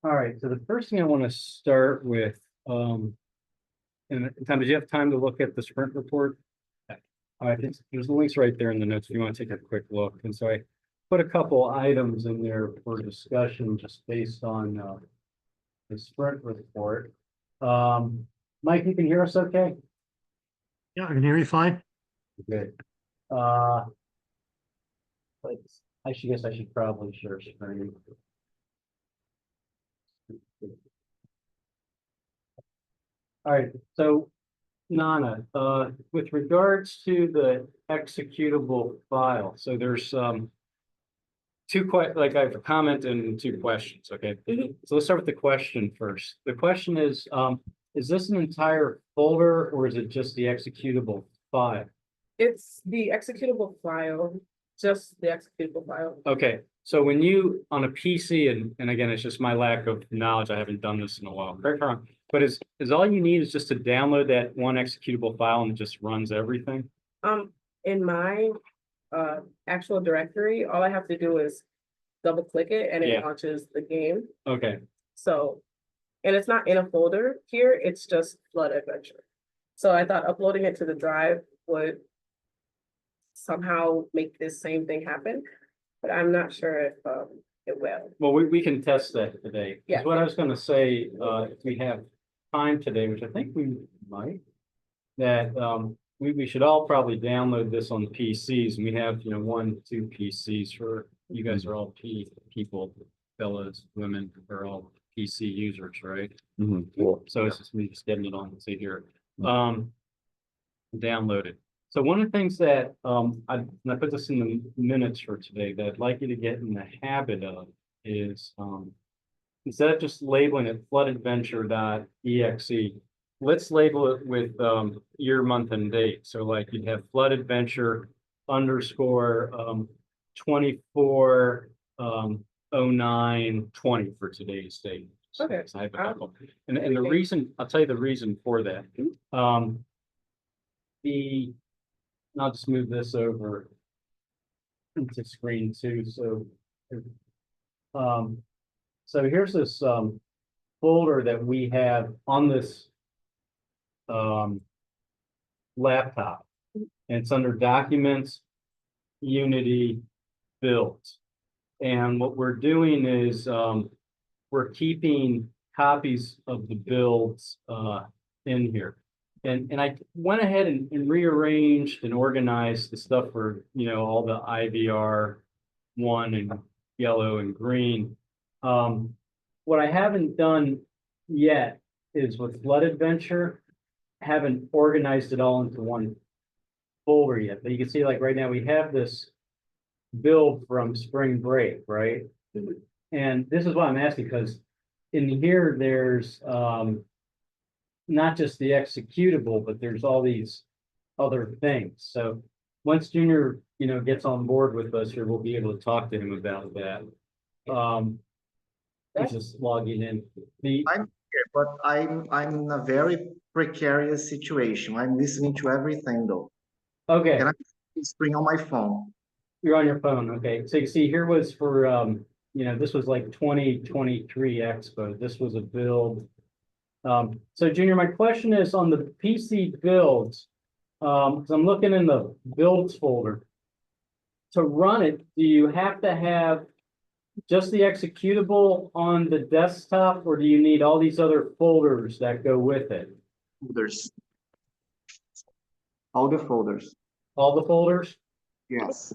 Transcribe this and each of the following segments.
All right, so the first thing I want to start with, and Tom, did you have time to look at the sprint report? All right, there's the links right there in the notes if you want to take a quick look. And so I put a couple items in there for discussion just based on the sprint report. Mike, you can hear us okay? Yeah, I can hear you fine. Good. But I guess I should probably share screen. All right, so Nana, with regards to the executable file, so there's like I have a comment and two questions, okay? So let's start with the question first. The question is this an entire folder or is it just the executable file? It's the executable file, just the executable file. Okay, so when you on a PC, and again, it's just my lack of knowledge, I haven't done this in a while, correct me if I'm wrong, but is all you need is just to download that one executable file and it just runs everything? In my actual directory, all I have to do is double click it and it launches the game. Okay. So, and it's not in a folder here, it's just Flood Adventure. So I thought uploading it to the drive would somehow make this same thing happen, but I'm not sure if it will. Well, we can test that today. Yeah. What I was going to say, if we have time today, which I think we might, that we should all probably download this on PCs, and we have 1, 2 PCs for you guys are all people, fellas, women are all PC users, right? Cool. So it's just me just getting it on. Let's see here. Download it. So one of the things that I put this in the minutes for today that I'd like you to get in the habit of is instead of just labeling it floodadventure.exe, let's label it with year, month, and date. So like you'd have flood adventure underscore 24/09/20 for today's date. So Okay. it's hypothetical. And the reason, I'll tell you the reason for that. I'll just move this over into screen 2. So here's this folder that we have on this laptop, and it's under Documents, Unity, Builds. And what we're doing is we're keeping copies of the builds in here. And I went ahead and rearranged and organized the stuff for, all the IVR 1 and yellow and green. What I haven't done yet is with Flood Adventure, I haven't organized it all into one folder yet. But you can see like right now we have this build from spring break, right? And this is why I'm asking, because in here there's not just the executable, but there's all these other things. So once Junior, gets on board with us here, we'll be able to talk to him about that. He's just logging in. I'm here, but I'm in a very precarious situation. I'm listening to everything though. Okay. Can I spring on my phone? You're on your phone. Okay. So you see here was for, this was like 2023 Expo. This was a build. So Junior, my question is on the PC builds, because I'm looking in the builds folder. To run it, do you have to have just the executable on the desktop, or do you need all these other folders that go with it? Folders. All the folders. All the folders? Yes.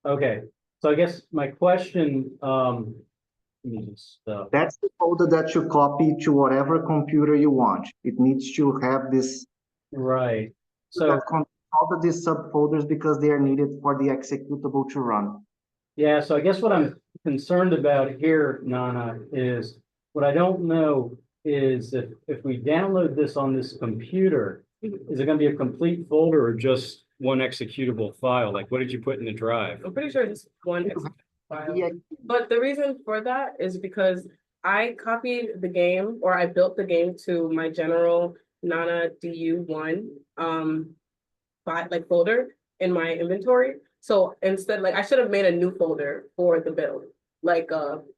Okay. So I guess my question, That's the folder that you copy to whatever computer you want. It needs to have this. Right. So all of these subfolders because they are needed for the executable to run. yeah, so I guess what I'm concerned about here, Nana, is what I don't know is if we download this on this computer, is it going to be a complete folder or just one executable file? Like, what did you put in the drive? I'm pretty sure it's one executable file. Yeah. But the reason for that is because I copied the game, or I built the game to my general Nana DU1 folder in my inventory. So instead, like I should have made a new folder for the build, like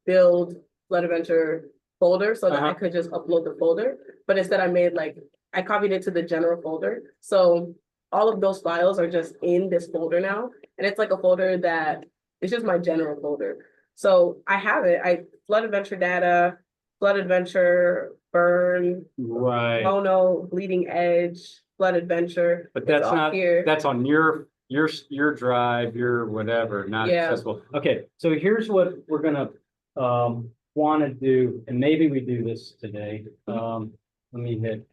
build Flood Adventure folder so that I could just upload the folder. But instead I copied it to the general folder. So all of those files are just in this folder now. And it's like a folder that it's just my general folder. So I have it. Flood Adventure data, Flood Adventure, burn, Right. Mono, Bleeding Edge, Flood Adventure. But that's It's all not, here. that's on your drive, your whatever, not Yeah. accessible. Okay, so here's what we're gonna want to do, and maybe we do this today. Let me hit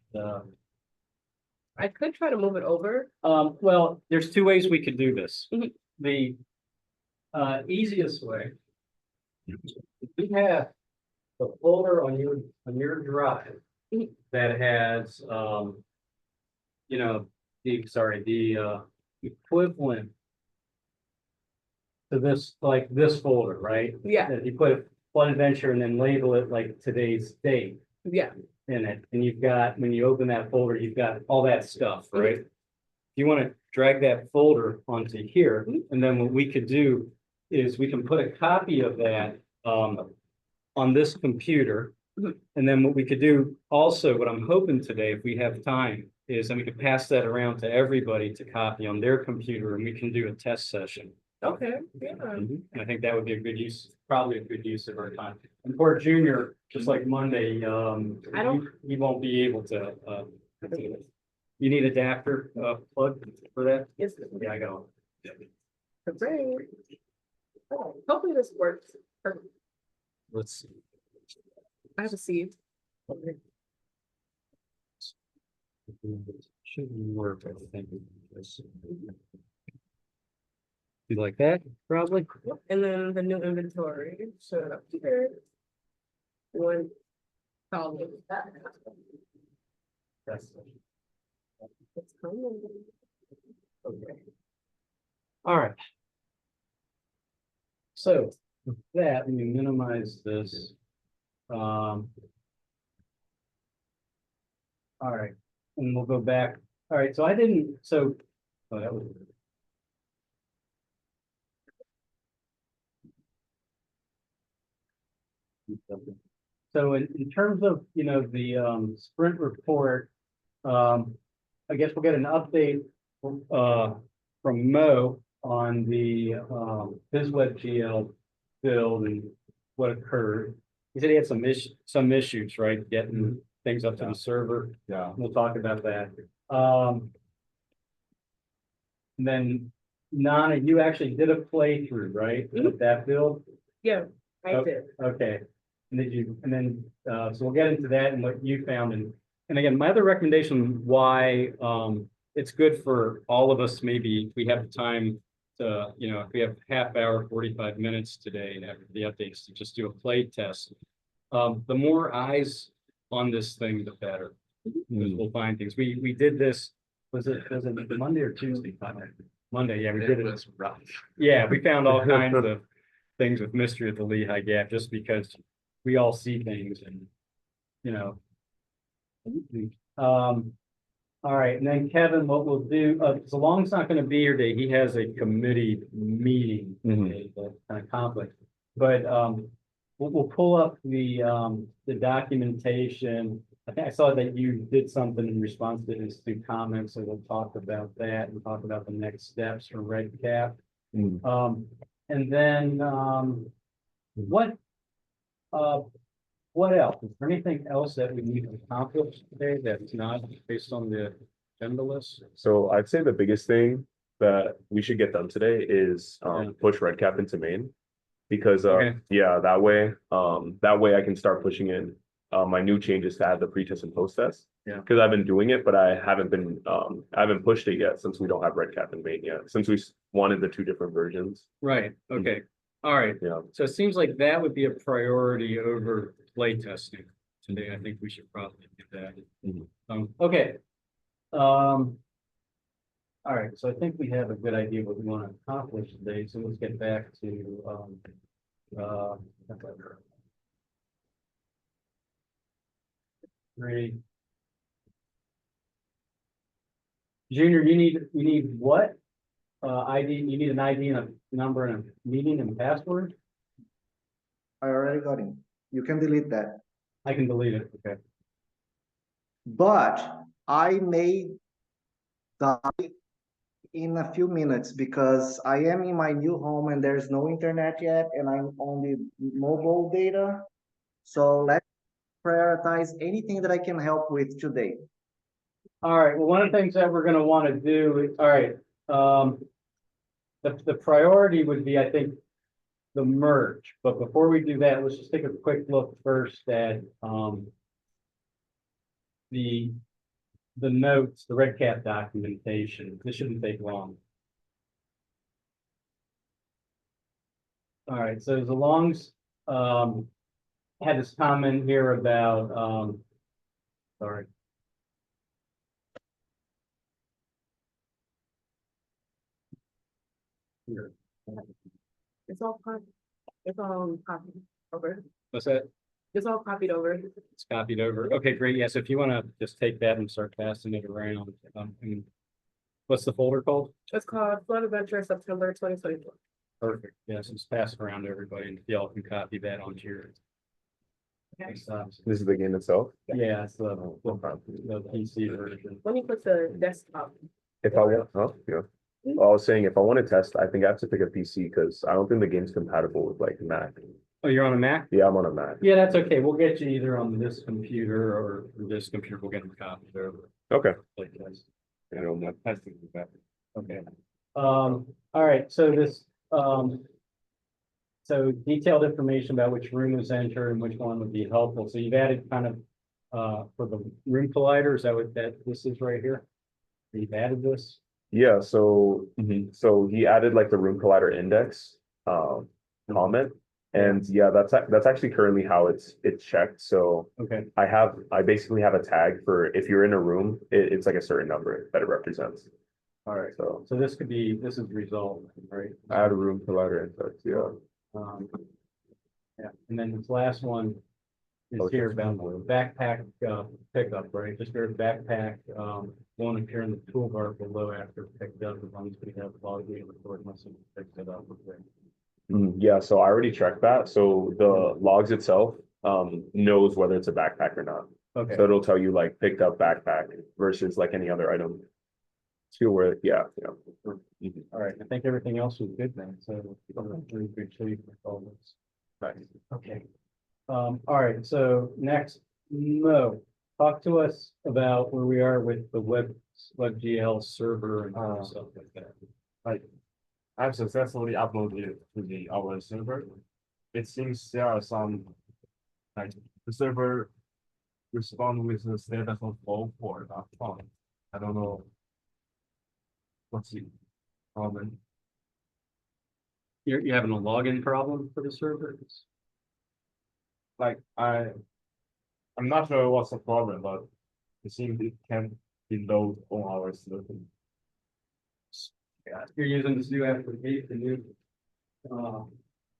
I could try to move it over. well, there's two ways we could do this. Mhm. The easiest way, if you have the folder on your drive Mhm. that has you know, the equivalent to this, like this folder, right? Yeah, If you put Flood Adventure and then label it like today's date yeah. in it, and you've got, when you open that folder, you've got all that stuff, right? You want to drag that folder onto here, and then what we could do is we can put a copy of that on this computer. And then what we could do also, what I'm hoping today, if we have time, is then we could pass that around to everybody to copy on their computer, and we can do a test session. Okay, yeah. And I think that would be a good use, probably a good use of our time. And poor Junior, just like Monday, he won't be able to, you need adapter, plug for that? Yes. Yeah, I got one. Great. Oh, hopefully this works. Perfect. Let's see. I have a seed. Should work, I think. You like that, probably? And then the new inventory showed up here. One column. That's It's coming. okay. All right. So with that, let me minimize this. All right, and we'll go back. All right, so I didn't, so, oh, that was. So in terms of, the sprint report, I guess we'll get an update from Mo on the his WebGL build and what occurred. He said he had some issues, right? Getting things up to the server. Yeah. We'll talk about that. And then Nana, you actually did a playthrough, right? With that build? Yeah, I did. Okay. And then so we'll get into that and what you found. And again, my other recommendation why it's good for all of us, maybe if we have the time to, if we have half hour, 45 minutes today after the updates to just do a play test. The more eyes on this thing, the better. Because we'll find things. We did this, was it Monday or Tuesday? Monday, yeah, we did it. Was rough. Yeah, we found all kinds of things with Mystery at the Lehigh Gap, just because we all see things and, all right, and then Kevin, what we'll do, so Long's not gonna be here today, he has a committee meeting today, that kind of conflict. But, we'll pull up the documentation. I think I saw that you did something in response to his two comments, so we'll talk about that and talk about the next steps for Red Cap. And then, what else? Is there anything else that we need to accomplish today that's not based on the agenda list? So I'd say the biggest thing that we should get done today is Yeah. push Red Cap into main. Because Okay. yeah, that way I can start pushing in my new changes to add the pre-test and post-test. Yeah. Because I've been doing it, but I haven't pushed it yet since we don't have Red Cap in main yet. Since we wanted the two different versions. Right, okay, all right. Yeah. So it seems like that would be a priority over play testing today. I think we should probably do that. Okay. All right, so I think we have a good idea what we want to accomplish today, so let's get back to three. Junior, you need what? ID, you need an ID and a number and a meeting and password? I already got it. You can delete that. I can delete it, okay. But I may die in a few minutes because I am in my new home and there's no internet yet and I'm on the mobile data. So let's prioritize anything that I can help with today. All right, well, one of the things that we're gonna wanna do, all right, the priority would be, I think, the merge, but before we do that, let's just take a quick look first at, the notes, the red cap documentation. This shouldn't take long. All right, so as long as, had this comment here about, sorry. Here. It's all copied over. What's that? It's all copied over. It's copied over. Okay, great. Yes, if you want to just take that and start passing it around. And what's the folder called? It's called Flood Adventure September 2024. Perfect. Yes, just pass it around to everybody and y'all can copy that onto your. This is the game itself. Yeah, it's the PC version. Let me put the desktop. If I want, oh, yeah. I was saying if I want to test, I think I have to pick a PC because I don't think the game's compatible with like Mac. Oh, you're on a Mac? Yeah, I'm on a Mac. Yeah, that's okay. We'll get you either on this computer or this computer. We'll get them copied over. Okay. Like this. You know, my testing is that. Okay. All right, so this, so detailed information about which room was entered and which one would be helpful. So you've added kind of, for the room collider, is that what this is right here? You've added this? Yeah, so so he added like the room collider index comment. And yeah, that's actually currently how it's checked. So Okay, I basically have a tag for if you're in a room, it's like a certain number that it represents. all right. So So this could be, this is resolved, right? add a room collider index, yeah. Yeah, and then this last one is Oh, here just about one. backpack pickup, right? Just your backpack won't appear in the toolbar below after picked up as long as we have logged in report unless it picks it up. Okay. Yeah, so I already checked that. So the logs itself knows whether it's a backpack or not. Okay. So it'll tell you like picked up backpack versus like any other item. So where, yeah. All right, I think everything else was good then, so we're in good shape with all this. Right. Okay. All right, so next, Mo, talk to us about where we are with the WebGL server and stuff like that. Like, I've successfully uploaded it to our server. It seems there are some, like, the server respond with the status of all for that font. I don't know. What's the problem? You're having a login problem for the server? Like, I'm not sure what's the problem, but it seems it can be loaded on our server. Yeah, you're using this new application, the new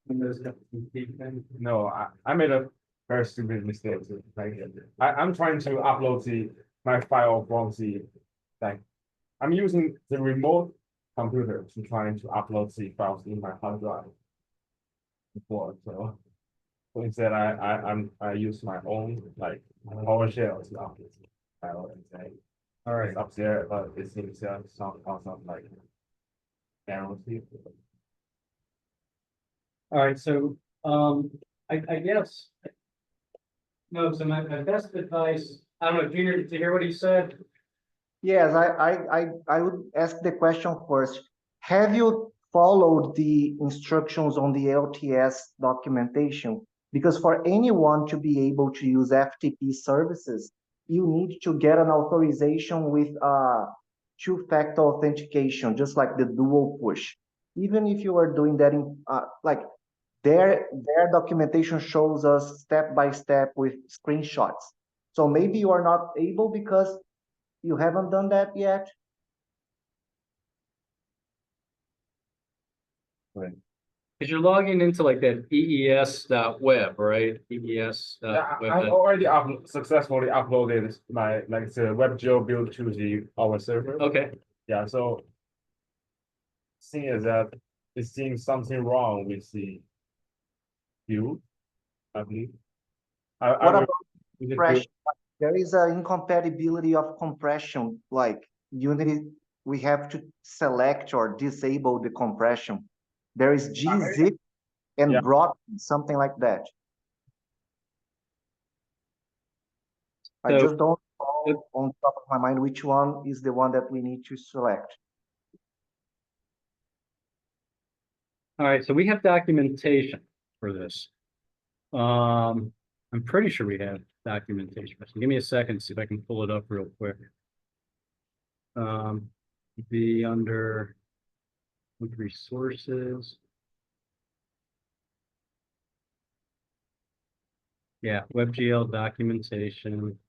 Windows application. No, I made a very stupid mistake. Like, I'm trying to upload my file from like, I'm using the remote computer to try to upload the files in my hard drive before. So instead, I use my own like PowerShell to upload the file and say, All right, it's up there, but it seems some like errors here. all right, so I guess. No, so my best advice, I don't know, Junior, did you hear what he said? Yes, I would ask the question first. Have you followed the instructions on the LTS documentation? Because for anyone to be able to use FTP services, you need to get an authorization with two-factor authentication, just like the dual push. Even if you are doing that in like their documentation shows us step by step with screenshots. So maybe you are not able because you haven't done that yet? Because you're logging into like that EES.web, right? EES.web. Yeah, I've already successfully uploaded my the WebGL build to our server. Okay, Yeah, so thing is that it seems something wrong with the view, I believe. What will- about is it compression? There is an incompatibility of compression, like Unity, we have to select or disable the compression. There is gzip and Yeah. broad, something like that. I So- just don't know on top of my mind which one is the one that we need to select. All right, so we have documentation for this. I'm pretty sure we have documentation. So give me a second, see if I can pull it up real quick. Be under resources. Yeah, WebGL documentation.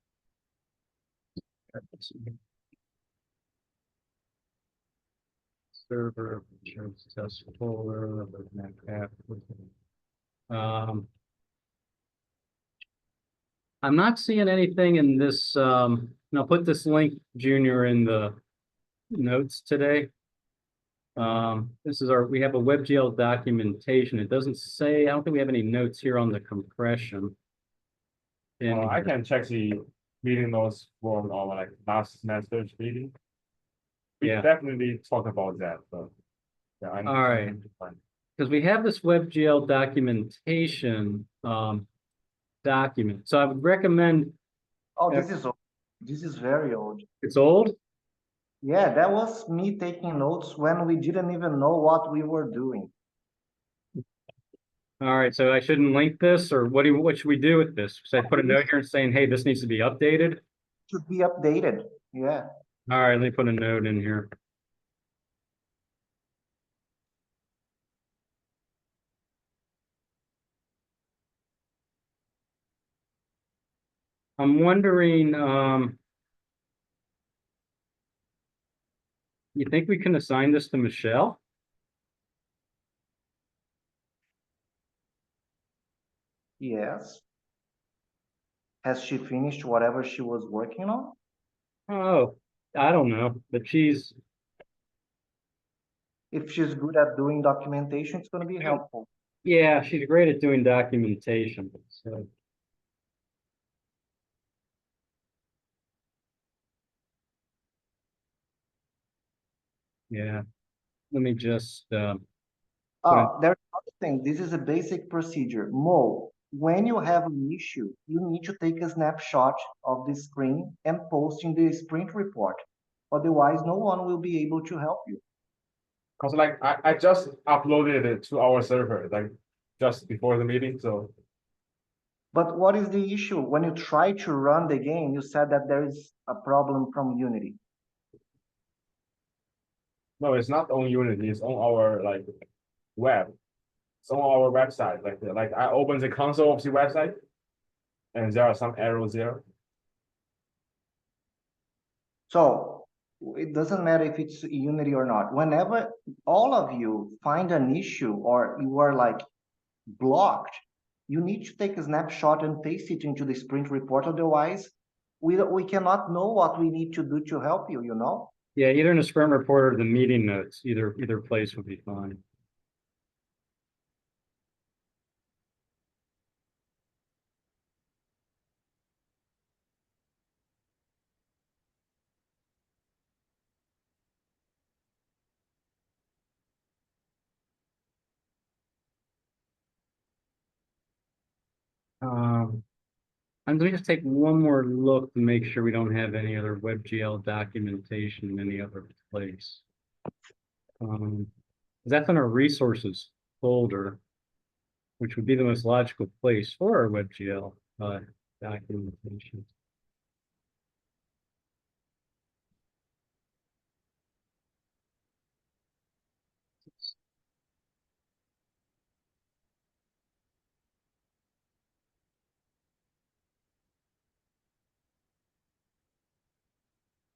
Server, insurance test folder, I'm not seeing anything in this, and I'll put this link, Junior, in the notes today. This is we have a WebGL documentation. It doesn't say, I don't think we have any notes here on the compression. I can check the meeting notes from our like last semester's meeting. We Yeah. definitely talk about that, but. Yeah, I All right. Because we have this WebGL documentation, document. So I would recommend, Oh, Yeah. this is old. This is very old. it's old? Yeah, that was me taking notes when we didn't even know what we were doing. All right, so I shouldn't link this, or what should we do with this? Should I put a note here saying, hey, this needs to be updated? Should be updated. Yeah. All right, let me put a note in here. I'm wondering, you think we can assign this to Michelle? Yes. Has she finished whatever she was working on? Oh, I don't know, but she's, If she's good at doing documentation, it's going to be helpful. yeah, she's great at doing documentation, so. Yeah, let me just, There's another thing. This is a basic procedure. Mo, when you have an issue, you need to take a snapshot of the screen and post in the sprint report. Otherwise, no one will be able to help you. Cause like I just uploaded it to our server, like just before the meeting, so. But what is the issue? When you try to run the game, you said that there is a problem from Unity. No, it's not on Unity, it's on our like web. It's on our website, like I open the console of the website. And there are some arrows there. So it doesn't matter if it's Unity or not. Whenever all of you find an issue or you are like blocked, you need to take a snapshot and paste it into the sprint report. Otherwise, we cannot know what we need to do to help you, you know? yeah, either in a sprint report or the meeting notes, either place would be fine. And let me just take one more look to make sure we don't have any other WebGL documentation in any other place. That's in our resources folder, which would be the most logical place for our WebGL documentation.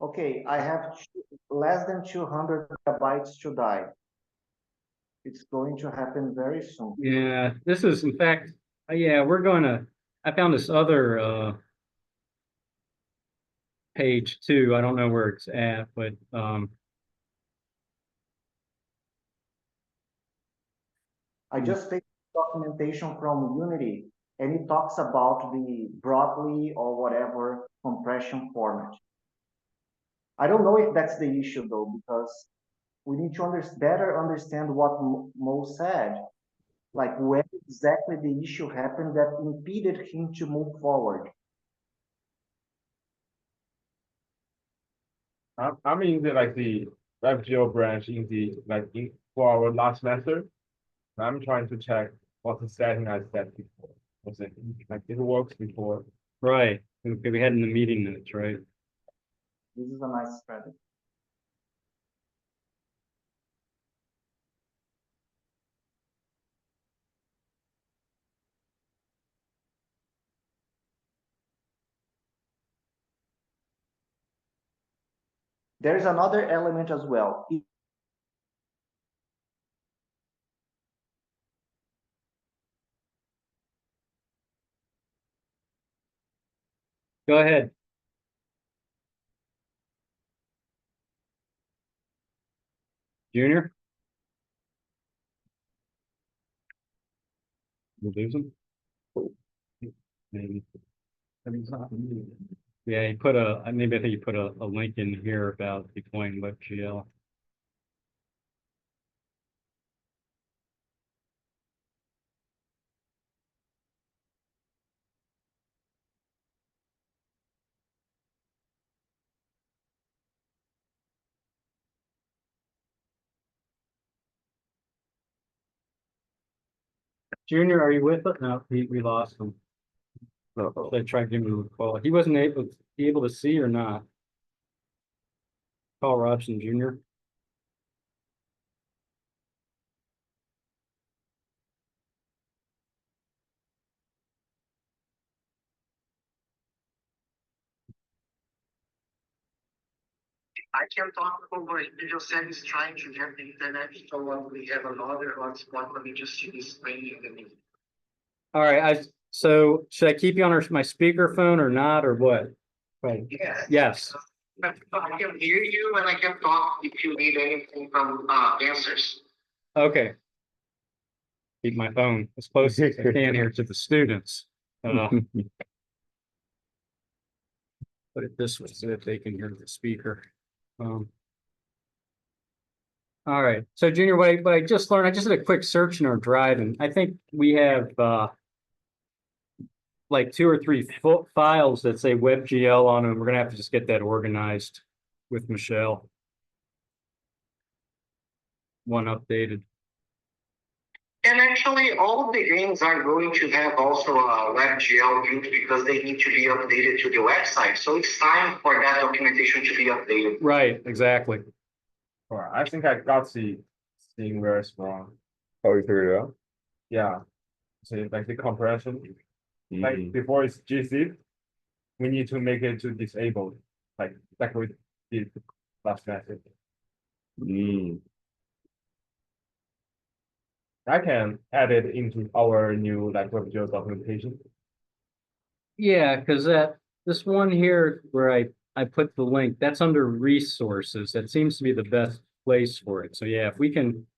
Okay, I have less than 200 megabytes to die. It's going to happen very soon. Yeah, this is in fact, yeah, I found this other page too. I don't know where it's at, but I just take documentation from Unity and it talks about the broadly or whatever compression format. I don't know if that's the issue though, because we need to better understand what Mo said, like where exactly the issue happened that impeded him to move forward. I'm in the like the WebGL branch in the for our last semester. I'm trying to check what the setting I set before. Was it like it works before? Right. Okay, we had in the meeting minutes, right? This is a nice strategy. There's another element as well. Go ahead. Junior? You lose him? Maybe. Yeah, he put maybe I think you put a link in here about deploying WebGL. Junior, are you with us? No, we lost him. No. I tried giving him a call. He wasn't able to see or not. Paul Robson Jr. I can talk over it. You just said he's trying to get the internet, so we have another hotspot. Let me just see this screen in the meeting. All right, so should I keep you on my speakerphone or not, or what? Right. Yes. Yes. But I can hear you and I can talk if you need anything from answers. Okay. Keep my phone as close as I can here to the students. Put it this way so that they can hear the speaker. All right, so Junior, what I just learned, I just did a quick search in our drive, and I think we have like 2 or 3 files that say WebGL on them. We're gonna have to just get that organized with Michelle. One updated. And actually, all of the games are going to have also a WebGL build because they need to be updated to the website. So it's time for that documentation to be updated. Right, exactly. All right, I think I got seeing where it's wrong. Oh, you figured it out? Yeah. So like the compression, like before it's GC, we need to make it to disabled, like we did last message. I can add it into our new like WebGL documentation. Yeah, because this one here where I put the link, that's under resources. That seems to be the best place for it. So yeah, if we can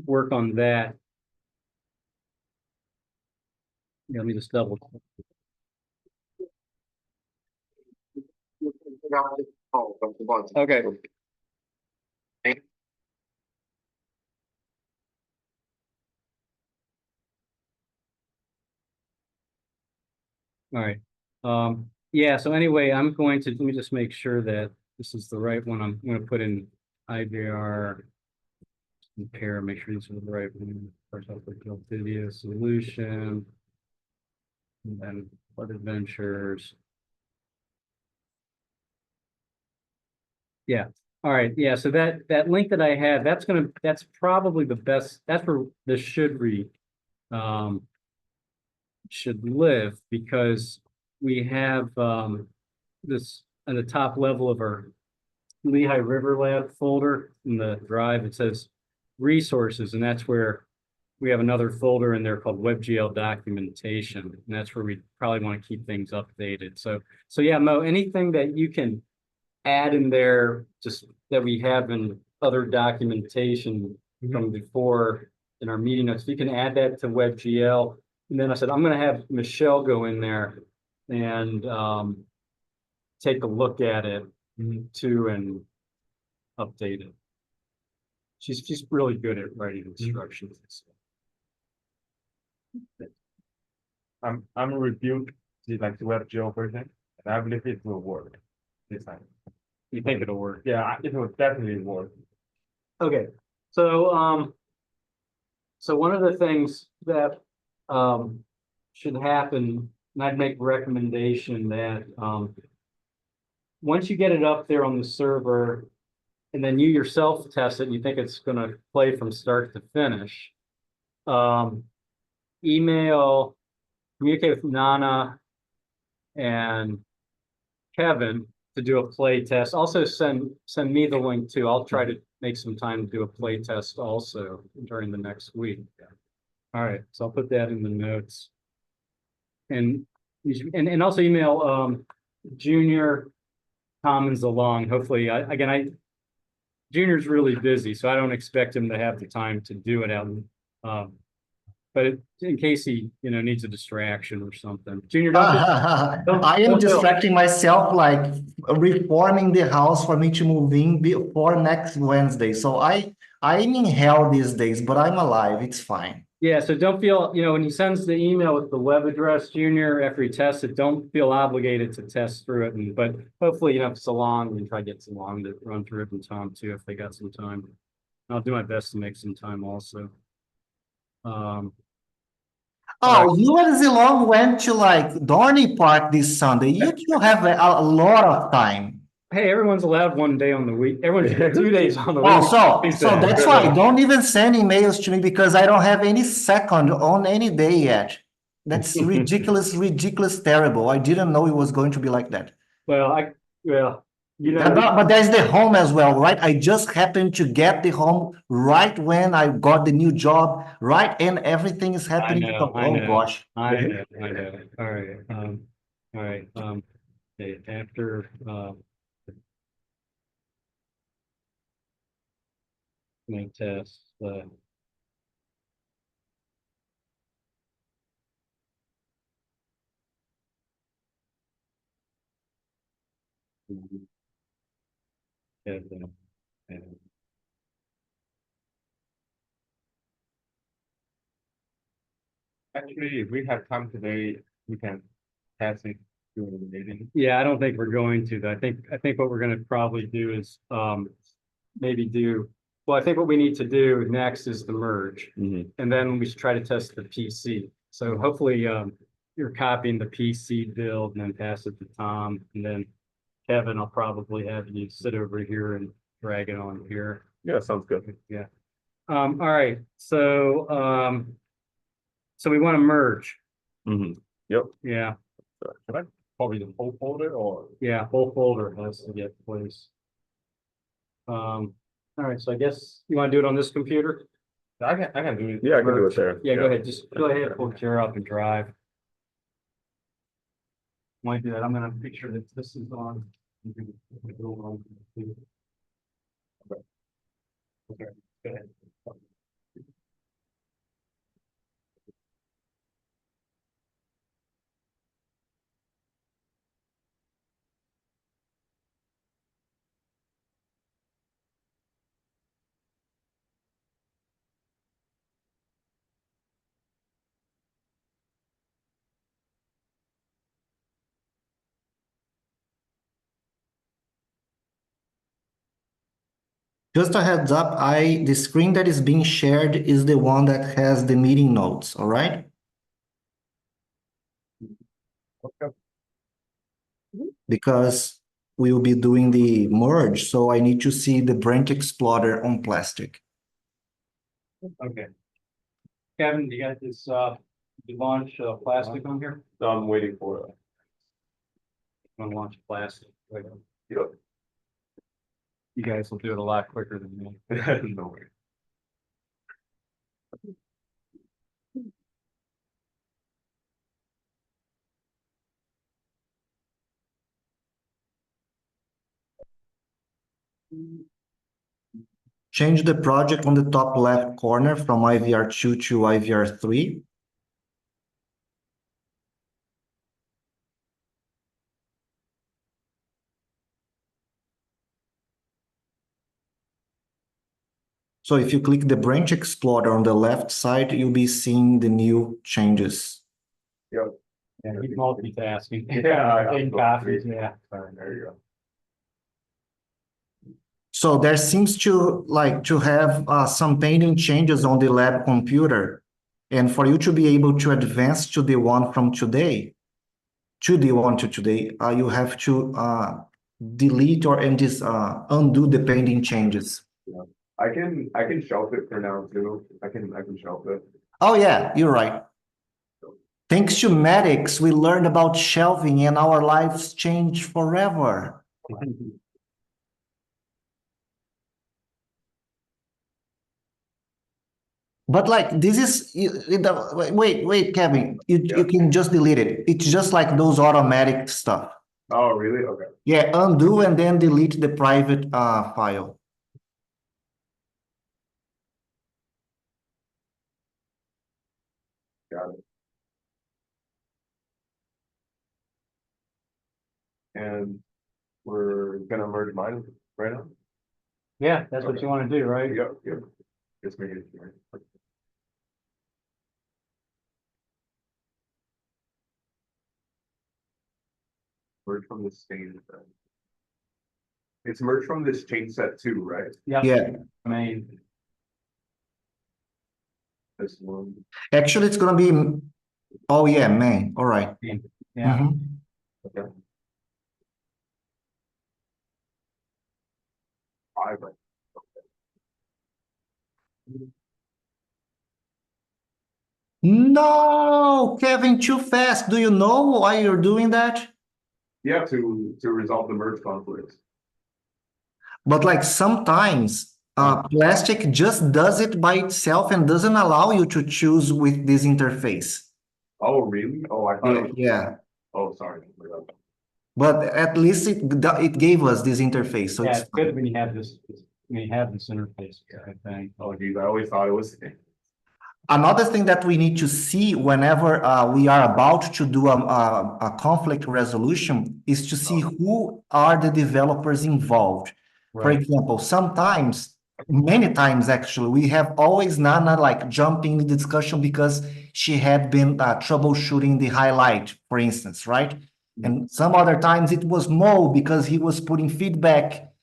work on that. Yeah, let me just double. Okay. All right. Yeah, so anyway, let me just make sure that this is the right one. I'm going to put in RiVR compare, make sure this is the right one. First off, the video solution. And then Flood Adventures. Yeah. All right. Yeah. So that link that I have, that's probably the best. That's where this should live, because we have this at the top level of our Lehigh RiVR Lab folder in the drive. It says resources, and that's where we have another folder in there called WebGL documentation, and that's where we probably want to keep things updated. So yeah, Mo, anything that you can add in there, just that we have in other documentation, from before in our meeting notes. If you can add that to WebGL. And then I said, I'm gonna have Michelle go in there and take a look at it too and update it. She's really good at writing instructions. I'm reviewed the WebGL version, and I believe it will work this time. You think it'll work? Yeah, it will definitely work. Okay, so so one of the things that should happen, and I'd make a recommendation that once you get it up there on the server, and then you yourself test it, and you think it's gonna play from start to finish, communicate with Nana and Kevin to do a play test. Also send me the link too. I'll try to make some time to do a play test also during the next week. All right, so I'll put that in the notes. And also email Junior Commons along. Hopefully, Junior's really busy, so I don't expect him to have the time to do it out. But in case he, needs a distraction or something. Junior, I am distracting myself, like reforming the house for me to move in before next Wednesday. So I'm in hell these days, but I'm alive. It's fine. Yeah, so don't feel, when he sends the email with the web address, Junior, after he tests it, don't feel obligated to test through it. But hopefully, Salon, we can try to get Salon to run through it, and Tom too, if they got some time. I'll do my best to make some time also. Oh, you and Zilong went to Dorney Park this Sunday. You two have a lot of time. Hey, everyone's allowed one day on the week. Everyone's 2 days on the week. Oh, so that's why. Don't even send emails to me because I don't have any second on any day yet. That's ridiculous, terrible. I didn't know it was going to be like that. Well, But there's the home as well, right? I just happened to get the home right when I got the new job, right? And everything is happening. I know. Gosh. I know. All right. All right. Okay, after my test, Actually, if we have time today, we can test it during the meeting. yeah, I don't think we're going to. I think what we're going to probably do is well, I think what we need to do next is the merge, and then we should try to test the PC. So hopefully, you're copying the PC build and then pass it to Tom, and then Kevin, I'll probably have you sit over here and drag it on here. Yeah, sounds good. Yeah. All right. So we want to merge. Yep. Yeah. Should I copy the whole folder or? Yeah, whole folder has to get placed. All right, so I guess you want to do it on this computer? I can do it. Yeah, I can do it there. Yeah, go ahead. Just go ahead, pull the chair up and drive. Might do that. I'm gonna make sure that this is on. Okay. Okay, go ahead. Just a heads up, the screen that is being shared is the one that has the meeting notes, all right? Okay. Because we will be doing the merge, so I need to see the branch exploder on plastic. Okay. Kevin, you got this you launch plastic on here? No, I'm waiting for it. I'm gonna launch plastic. Wait, Yep. you guys will do it a lot quicker than me. No way. Change the project on the top left corner from IVR2 to IVR3. So if you click the branch explorer on the left side, you'll be seeing the new changes. Yep. Yeah, he's multitasking. Yeah. Taking copies, yeah. There you go. So there seems to have some pending changes on the lab computer. And for you to be able to advance to the one from today, you have to delete or undo the pending changes. I can shelf it for now too. I can shelf it. Oh yeah, you're right. Thanks to Medics, we learned about shelving and our lives changed forever. But like this is wait, Kevin, you can just delete it. It's just like those automatic stuff. Oh, really? Okay. Yeah, undo and then delete the private file. Got it. And we're gonna merge mine right now. Yeah, that's what you want to do, right? Yep. Just make it right. Merge from this chain set. It's merged from this chain set too, right? Yeah. I mean, This one. Actually, it's gonna be. Oh yeah, man. All right. yeah. Mhm. Okay. Five. No, Kevin, too fast. Do you know why you're doing that? Yeah, to resolve the merge conflicts. But like sometimes plastic just does it by itself and doesn't allow you to choose with this interface. Oh, really? Oh, I thought it was. Yeah. Oh, sorry. But at least it gave us this interface. So Yeah, it's it's good when you have this, interface, I think. Oh, geez, I always thought it was. another thing that we need to see whenever we are about to do a conflict resolution is to see who are the developers involved. For Right. example, sometimes, many times actually, we have always Nana like jumping in the discussion because she had been troubleshooting the highlight, for instance, right? And some other times it was Mo because he was putting feedback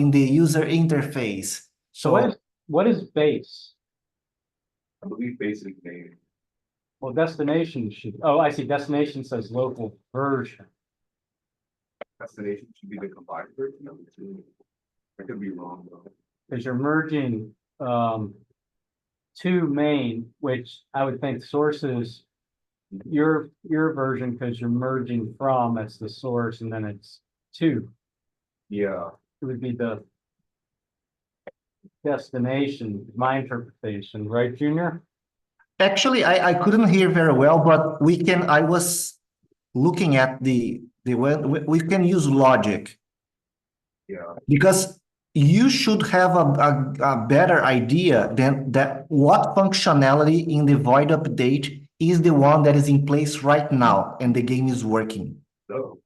in the user interface. So what is base? I believe basic name. Well, destination should, oh, I see, destination says local version. Destination should be the combined version of the two. I could be wrong though. Because you're merging to main, which I would think sources your version, because you're merging from, that's the source, and then it's to. Yeah. It would be the destination, my interpretation, right, Junior? Actually, I couldn't hear very well, but I was looking at we can use logic. Yeah. Because you should have a better idea than that what functionality in the void update is the one that is in place right now and the game is working. So,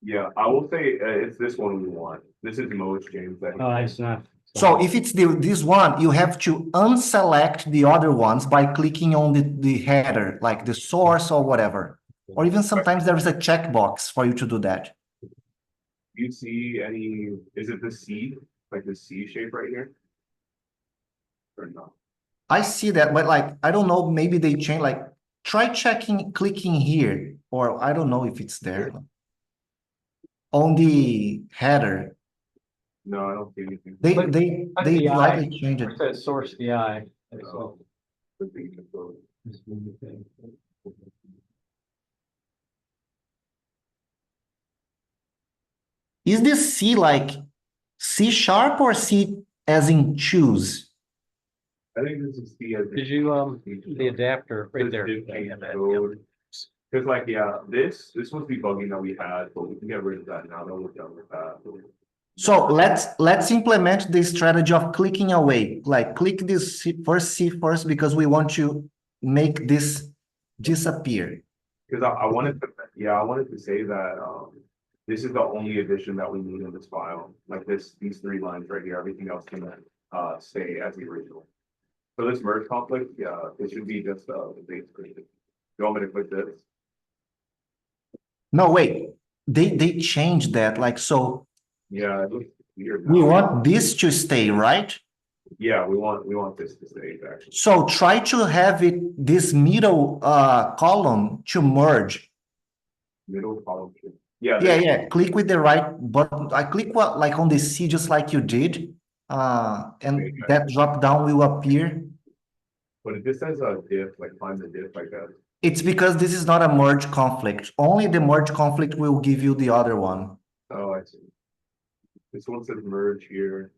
yeah, I will say it's this one we want. This is most games that. Oh, it's not. So if it's this one, you have to unselect the other ones by clicking on the header, like the source or whatever. Or even sometimes there is a checkbox for you to do that. Do you see any, is it the C, like the C shape right here? Or not? I see that, but like, I don't know, maybe they change, like, try clicking here, or I don't know if it's there. On the header. No, I don't see anything. They the likely I, change it. it says source DI. Oh. The thing is so- Is this C like C# or C as in choose? I think this is C as. Did you, the adapter right there? Cause like, yeah, this must be bugging that we had, but we can get rid of that now that we're done with that. So let's implement the strategy of clicking away. Like click this first C first because we want to make this disappear. Because I wanted to, yeah, I wanted to say that, this is the only addition that we need in this file. Like these 3 lines right here, everything else can, stay as the original. So this merge conflict, yeah, it should be just, the base screen. You want me to click this? No, wait, they changed that. Like, so Yeah, it looks weird we now. want this to stay, right? Yeah, we want this to stay actually. So try to have it, this middle column to merge. Middle column. Yeah. Yeah, click with the right button. I click what like on the C just like you did. And Okay, that drop down will appear. But it just says a diff, like find the diff like that. It's because this is not a merge conflict. Only the merge conflict will give you the other one. Oh, I see. This one says merge here.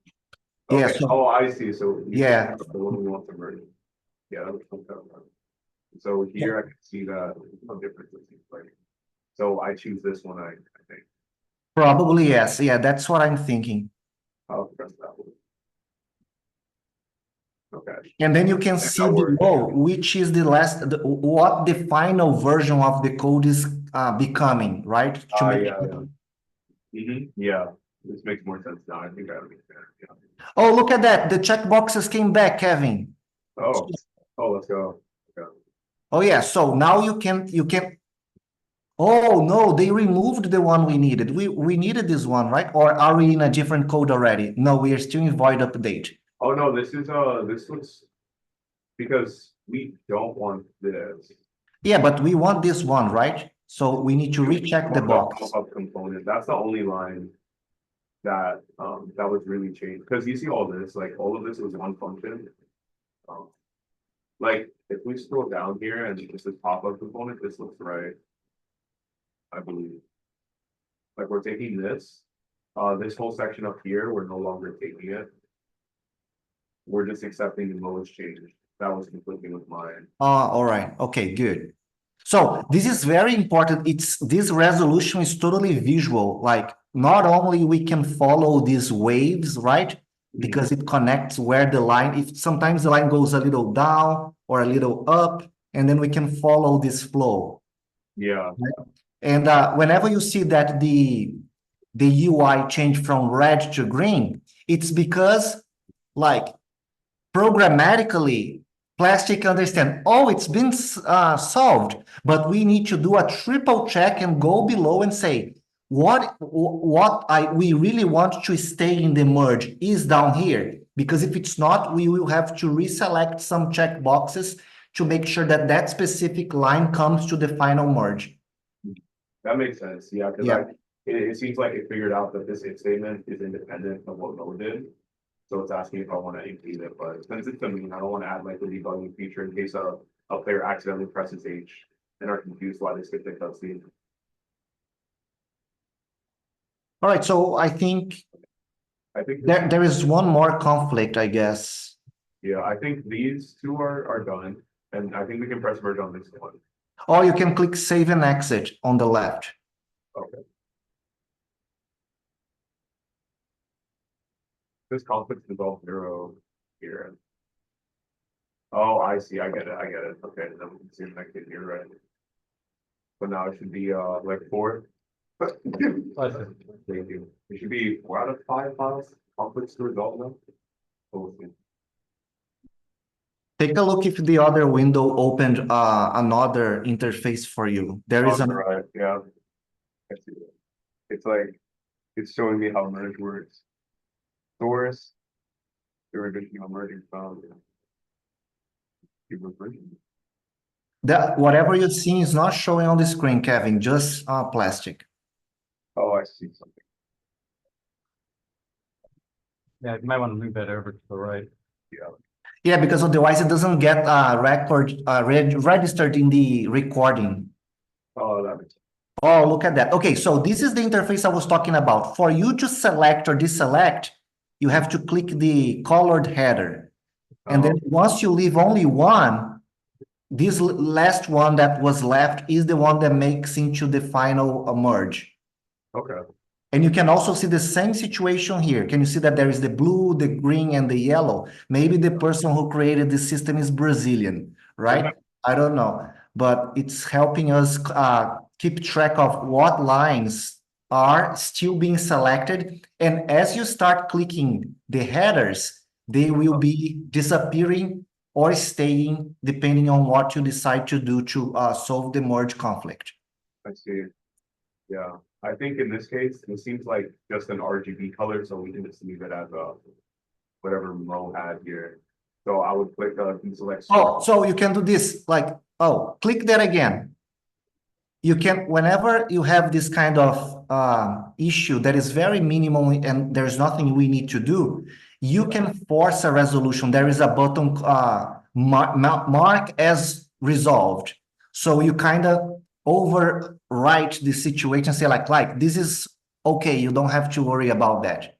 Yeah, Okay. so- Oh, I see. So Yeah. the one we want to merge. Yeah, that was some kind of. So here I can see that some differences. Like, so I choose this one. I think Probably yes. Yeah, that's what I'm thinking. I'll press that one. Okay. And then you can That see works. below which is the last, what the final version of the code is becoming, right? To make Yeah, sure- yeah. This makes more sense now. I think I understand. Yeah. Oh, look at that. The checkboxes came back, Kevin. Oh, let's go. Oh yeah, so now you can oh no, they removed the one we needed. We needed this one, right? Or are we in a different code already? No, we are still in void update. Oh no, this is this looks, because we don't want this. Yeah, but we want this one, right? So we need to recheck the box. Pop-up component, that's the only line that that was really changed, because you see all this, like all of this was one function. Like if we scroll down here and just this pop-up component, this looks right. I believe. Like we're taking this whole section up here, we're no longer taking it. We're just accepting the lowest change. That was conflicting with mine. All right. Okay, good. So this is very important. This resolution is totally visual. Like not only we can follow these waves, right? Because it connects where the line, if sometimes the line goes a little down or a little up, and then we can follow this flow. Yeah. And whenever you see that the UI changed from red to green, it's because like programmatically Plastic understand, oh, it's been solved, but we need to do a triple check and go below and say, what we really want to stay in the merge is down here, because if it's not, we will have to reselect some check boxes to make sure that that specific line comes to the final merge. That makes sense, yeah, because Yeah. it seems like it figured out that this if statement is independent of what Node did. So it's asking if I want to include it, but since it's coming, I don't want to add like the debugging feature in case a player accidentally presses H and are confused why they skipped the cutscene. All right, so I think there is one more conflict, I guess. Yeah, I think these two are done, and I think we can press merge on this one. Or you can click save and exit on the left. Okay. This conflict involves 0 here. Oh, I see. I get it. Okay, then we can see the next here, right? But now it should be like 4. Thank you. It should be 4 out of 5 files conflicts to resolve them. We'll see. Take a look if the other window opened another interface for you. There is Right, yeah. I see that. It's like it's showing me how merge works. Source, the original merging found. that whatever you're seeing is not showing on the screen, Kevin, just plastic. Oh, I see something. Yeah, you might want to move that over to the right. Yeah. Yeah, because otherwise it doesn't get registered in the recording. Oh, that makes sense. Oh, look at that. Okay, so this is the interface I was talking about. For you to select or deselect, you have to click the colored header. And then once you leave only one, this last one that was left is the one that makes into the final merge. Okay. And you can also see the same situation here. Can you see that there is the blue, the green, and the yellow? Maybe the person who created the system is Brazilian, right? I don't know, but it's helping us keep track of what lines are still being selected. And as you start clicking the headers, they will be disappearing or staying depending on what you decide to do to solve the merge conflict. I see. Yeah, I think in this case, it seems like just an RGB color, so we can just leave it as whatever Mo had here. So I would click deselect. Oh, so you can do this, like, oh, click that again. You can, whenever you have this kind of issue that is very minimal and there's nothing we need to do, you can force a resolution. There is a button mark as resolved. So you kind of overwrite the situation, say like this is okay, you don't have to worry about that.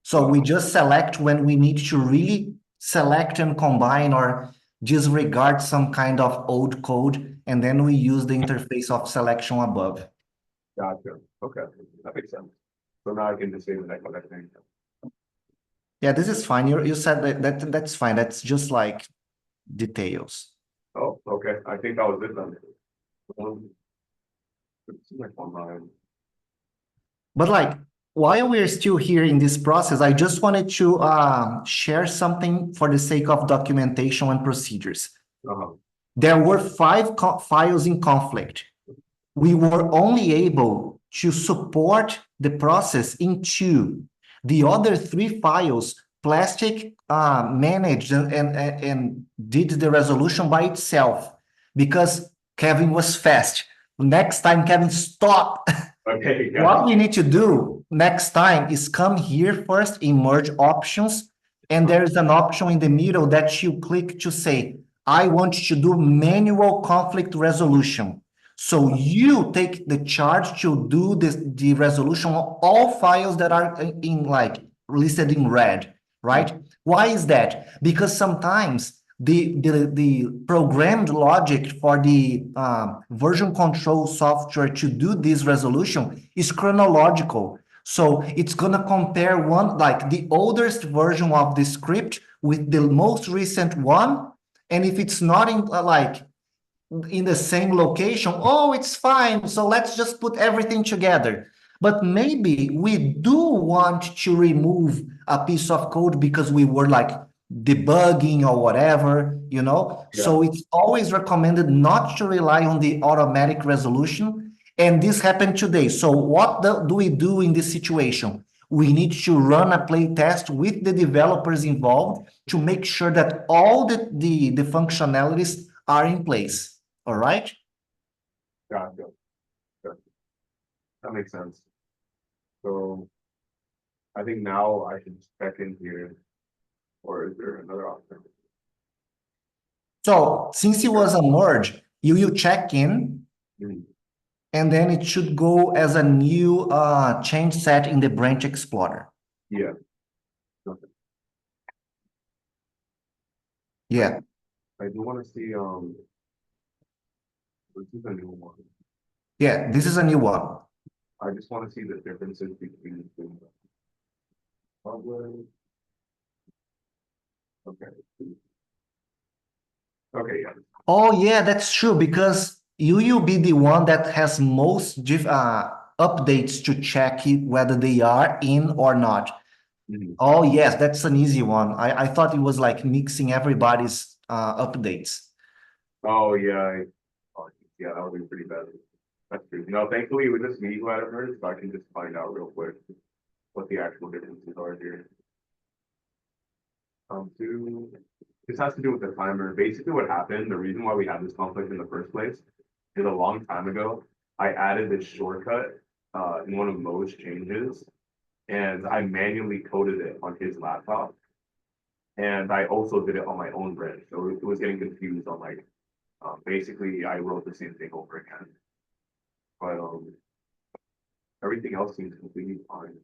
So we just select when we need to really select and combine or disregard some kind of old code, and then we use the interface of selection above. Gotcha. Okay, that makes sense. So now I can just say the next thing. Yeah, this is fine. You said that's fine. That's just like details. Oh, okay. I think that was it then. It's like online. But like, while we're still here in this process, I just wanted to share something for the sake of documentation and procedures. There were 5 files in conflict. We were only able to support the process in 2. The other 3 files, Plastic managed and did the resolution by itself because Kevin was fast. Next time, Kevin, stop. Okay. What we need to do next time is come here first in merge options, and there is an option in the middle that you click to say, I want to do manual conflict resolution. So you take the charge to do the resolution of all files that are in like listed in red, right? Why is that? Because sometimes the programmed logic for the version control software to do this resolution is chronological. So it's gonna compare one, like the oldest version of the script with the most recent one. And if it's not in like in the same location, oh, it's fine. So let's just put everything together. But maybe we do want to remove a piece of code because we were like debugging or whatever, you know? Yeah. So it's always recommended not to rely on the automatic resolution. And this happened today. So what do we do in this situation? We need to run a play test with the developers involved to make sure that all the functionalities are in place. All right? Gotcha. Good. That makes sense. So I think now I should check in here, or is there another option? So since it was a merge, you check in, Mhm. and then it should go as a new change set in the branch explorer. Yeah. Okay. Yeah. I do want to see this is a new one. Yeah, this is a new one. I just want to see the differences between the two. Public. Okay. Okay, yeah. Oh, yeah, that's true, because you will be the one that has most updates to check whether they are in or not. Mhm. Oh, yes, that's an easy one. I thought it was like mixing everybody's updates. Oh, yeah. Yeah, that would be pretty bad. That's true. No, thankfully, with this me who had it merged, so I can just find out real quick what the actual differences are here. This has to do with the timer. Basically, what happened, the reason why we had this conflict in the first place is a long time ago, I added this shortcut in one of Mo's changes, and I manually coded it on his laptop. And I also did it on my own branch, so it was getting confused on like, basically, I wrote the same thing over again. But everything else seems completely fine.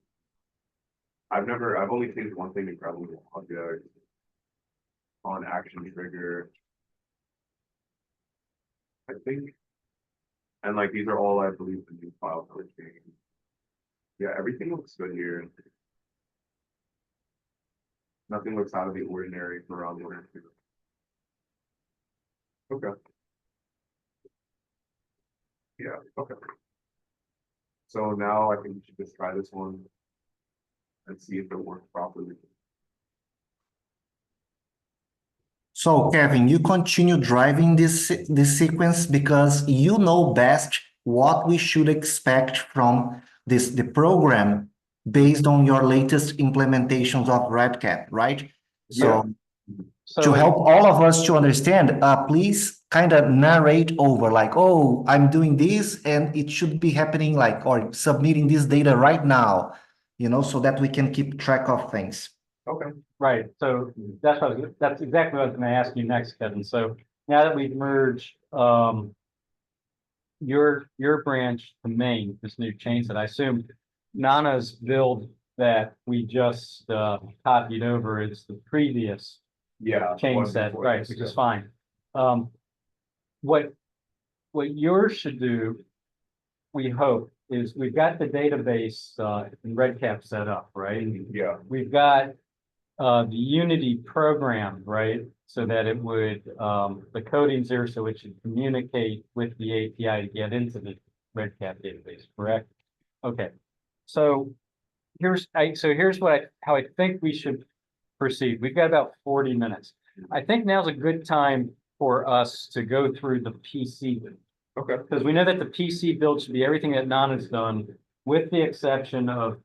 I've only changed one thing in Kremlin object on action trigger, I think. And like these are all, I believe, the new files that were changed. Yeah, everything looks good here. Nothing looks out of the ordinary for around the order. Okay. Yeah, okay. So now I think we should just try this one and see if it works properly. So Kevin, you continue driving this sequence because you know best what we should expect from the program based on your latest implementations of RedCap, right? So to So help all of us to understand, please kind of narrate over like, oh, I'm doing this and it should be happening like, or submitting this data right now, so that we can keep track of things. Okay. right, so that's exactly what I was gonna ask you next, Kevin. So now that we've merged your branch to main, this new chain set, I assume Nana's build that we just copied over is the previous Yeah. chain one set, before right, this, which yeah. is fine. What yours should do, we hope, is we've got the database in RedCap set up, right? Yeah, We've got the Unity program, right? So that it would the coding's there, so it should communicate with the API to get into the RedCap database, correct? Okay, so here's how I think we should proceed. We've got about 40 minutes. I think now's a good time for us to go through the PC build. okay. Because we know that the PC build should be everything that Nana's done, with the exception of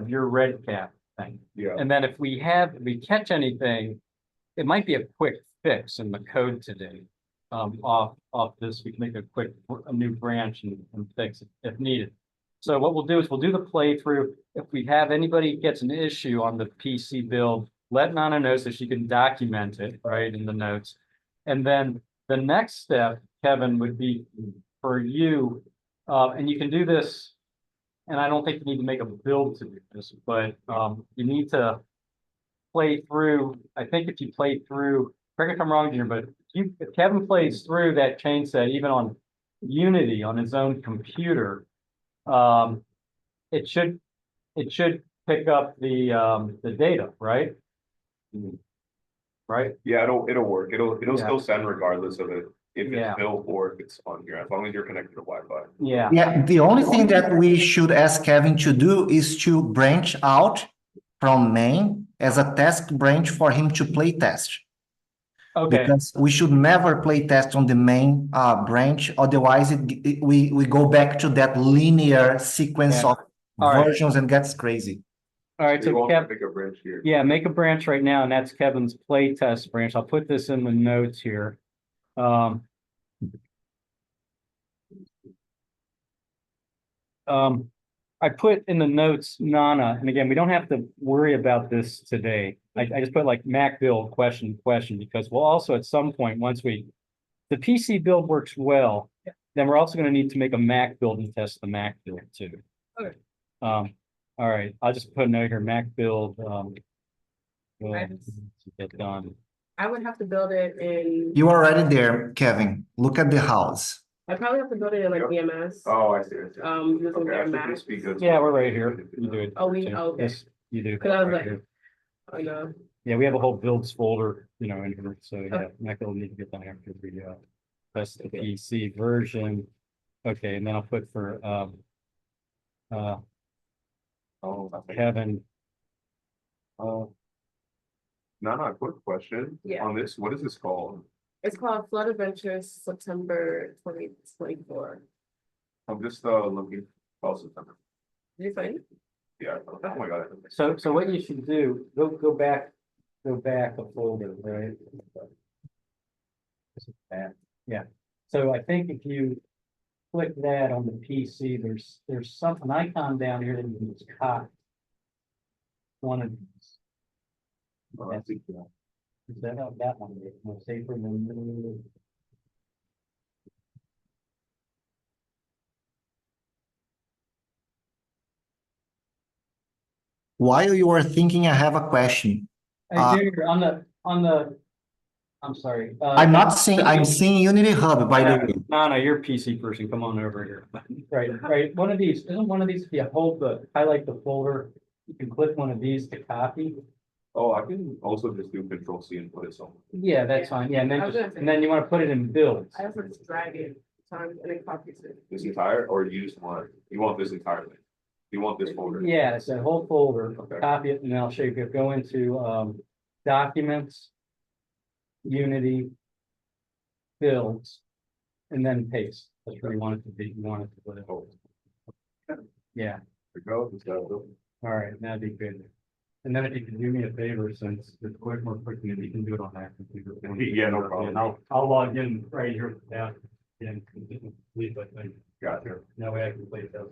your RedCap thing. Yeah, And then if we catch anything, it might be a quick fix in the code today. Off this, we can make a new branch and fix it if needed. So what we'll do is we'll do the playthrough. If we have anybody gets an issue on the PC build, let Nana know so she can document it, right, in the notes. And then the next step, Kevin, would be for you, and you can do this, and I don't think you need to make a build to do this, but you need to play through, I think if you play through, correct me if I'm wrong, Junior, but if Kevin plays through that chain set, even on Unity on his own computer, it should pick up the data, right? Right? yeah, it'll work. It'll Yeah. still send regardless of it, if Yeah. it's built or if it's on here, as long as you're connected to Wi-Fi. Yeah. Yeah, the only thing that we should ask Kevin to do is to branch out from main as a task branch for him to play test. Okay. Because we should never play test on the main branch, otherwise we go back to that linear sequence Yeah. of All right. versions and gets crazy. All right. You So also Kev, make a branch here. yeah, make a branch right now, and that's Kevin's play test branch. I'll put this in the notes here. I put in the notes Nana, and again, we don't have to worry about this today. I just put like Mac build question, because we'll also at some point, once the PC build works well, then we're also going to need to make a Mac build and test the Mac build too. Okay. All right, I'll just put a note here, Mac build. Get done. I would have to build it in, You are already there, Kevin. Look at the house. I probably have to build it in like VMS. Oh, I see, I see. Using Okay, I their should Mac. just be good. Yeah, we're right here. You do it. Oh, we, too. okay. Yes, you do. 'Cause I was Right like- here. Oh, no. Yeah, we have a whole builds folder, in here, so yeah, Mac will need to get done after we test the PC version. Okay, and then I'll put for Kevin. No, quick question. Yeah. On this, what is this called? It's called Flood Adventures September 2024. I'm just looking, also, Did you find it? yeah, oh my god. So what you should do, go back a folder, right? Yeah, so I think if you click that on the PC, there's an icon down here that you can just copy. One of these. Oh, I see. Is that one? More safer than. While you are thinking, I have a question. Hey, Junior, on the I'm sorry. I'm not seeing, I'm seeing Unity Hub, by the way. No, you're a PC person. Come on over here. Right. One of these, isn't one of these, if you highlight the folder, you can click one of these to copy. Oh, I can also just do Control C and put it somewhere. Yeah, that's fine. Yeah, and I then, was gonna say- and then you want to put it in builds. I also just drag it times and it copies it. This entire, or you just want, you want this entire thing? You want this folder? Yeah, it's a whole folder, Okay. copy it, and then I'll show you, go into, documents, Unity, builds, and then paste. That's where you want it to be. You want it to put it. Oh. Yeah, There we go. Just gotta do all right, that'd be good. And then if you can do me a favor, since it's more quickly, if you can do it on that computer. it. Yeah, no problem. And I'll log in right here. Yeah. Leave it, like, Gotcha. no way I can play those.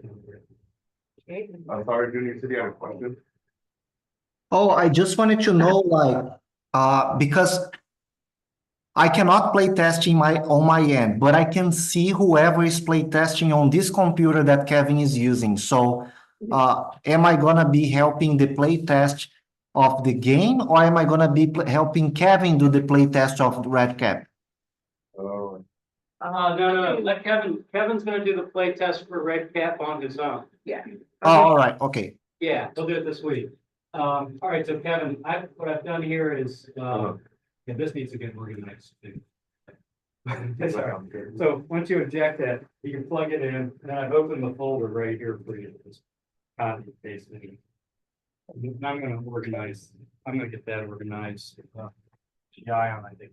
I'm sorry, Junior City, I had a question. Oh, I just wanted to know, like, because I cannot play testing on my end, but I can see whoever is play testing on this computer that Kevin is using. So, am I gonna be helping the play test of the game, or am I gonna be helping Kevin do the play test of the Red Cap? Oh, No, let Kevin's gonna do the play test for Red Cap on his own. Yeah. Oh, all right, okay. Yeah, he'll do it this week. All right, so Kevin, what I've done here is, yeah, this needs to get organized too. That's all right. So once you eject that, you can plug it in, and then I've opened the folder right here for you. Just copy and paste it. And I'm gonna get that organized. Yeah, I think.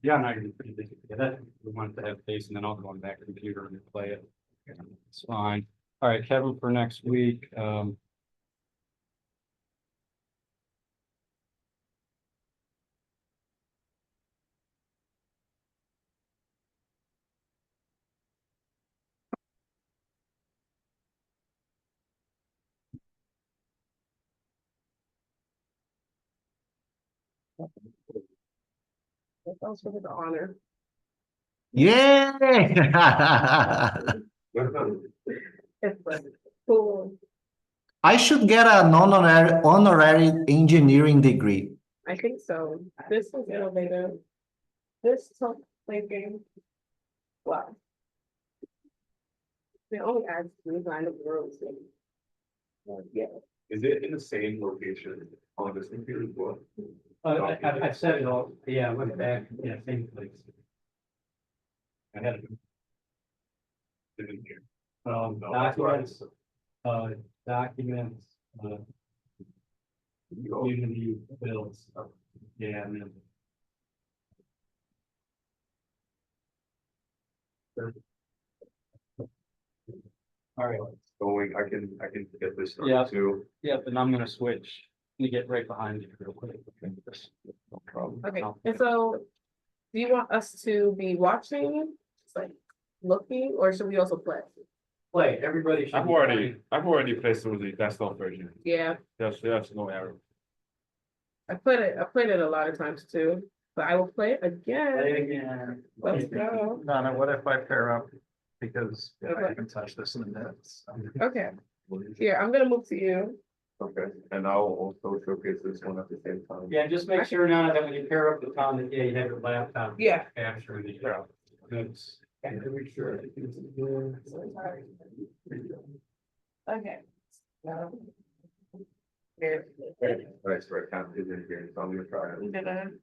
Yeah, I'm not gonna be pretty busy. Yeah, that we wanted to have paste, and then I'll go on back to the computer and play it. It's fine. All right, Kevin, for next week, That sounds for the honor. Yay! It's like, cool. I should get an honorary engineering degree. I think so. This is innovative. This tough play game. Wow. They only add three line of roads. Yeah. is it in the same location on this computer as well? I've said it all. Yeah, I went back. Yeah, same place. I had it. Didn't hear. Um, No, that's right. documents, Unity builds. Yeah, and then. All right, Going, I can get this Yeah. started too. yep, and I'm gonna switch. Let me get right behind you real quick. No problem. Okay, and so do you want us to be watching, just like looking, or should we also play? Play, everybody should. I've be already placed through the desktop version. Yeah, There's no error. I played it a lot of times too, but I will play it playing. again. Play again. Let's go. Donna, what if I pair up? Because I Okay. haven't touched this in a minute. Okay, here, I'm gonna move to you. Okay, and I'll also showcase this one at the same time. Yeah, just make sure now that when you pair up the time that, yeah, you have your laptop. Yeah. Capturing the notes. And to make sure. Okay. Nice, right, count is in here, so I'm gonna try it.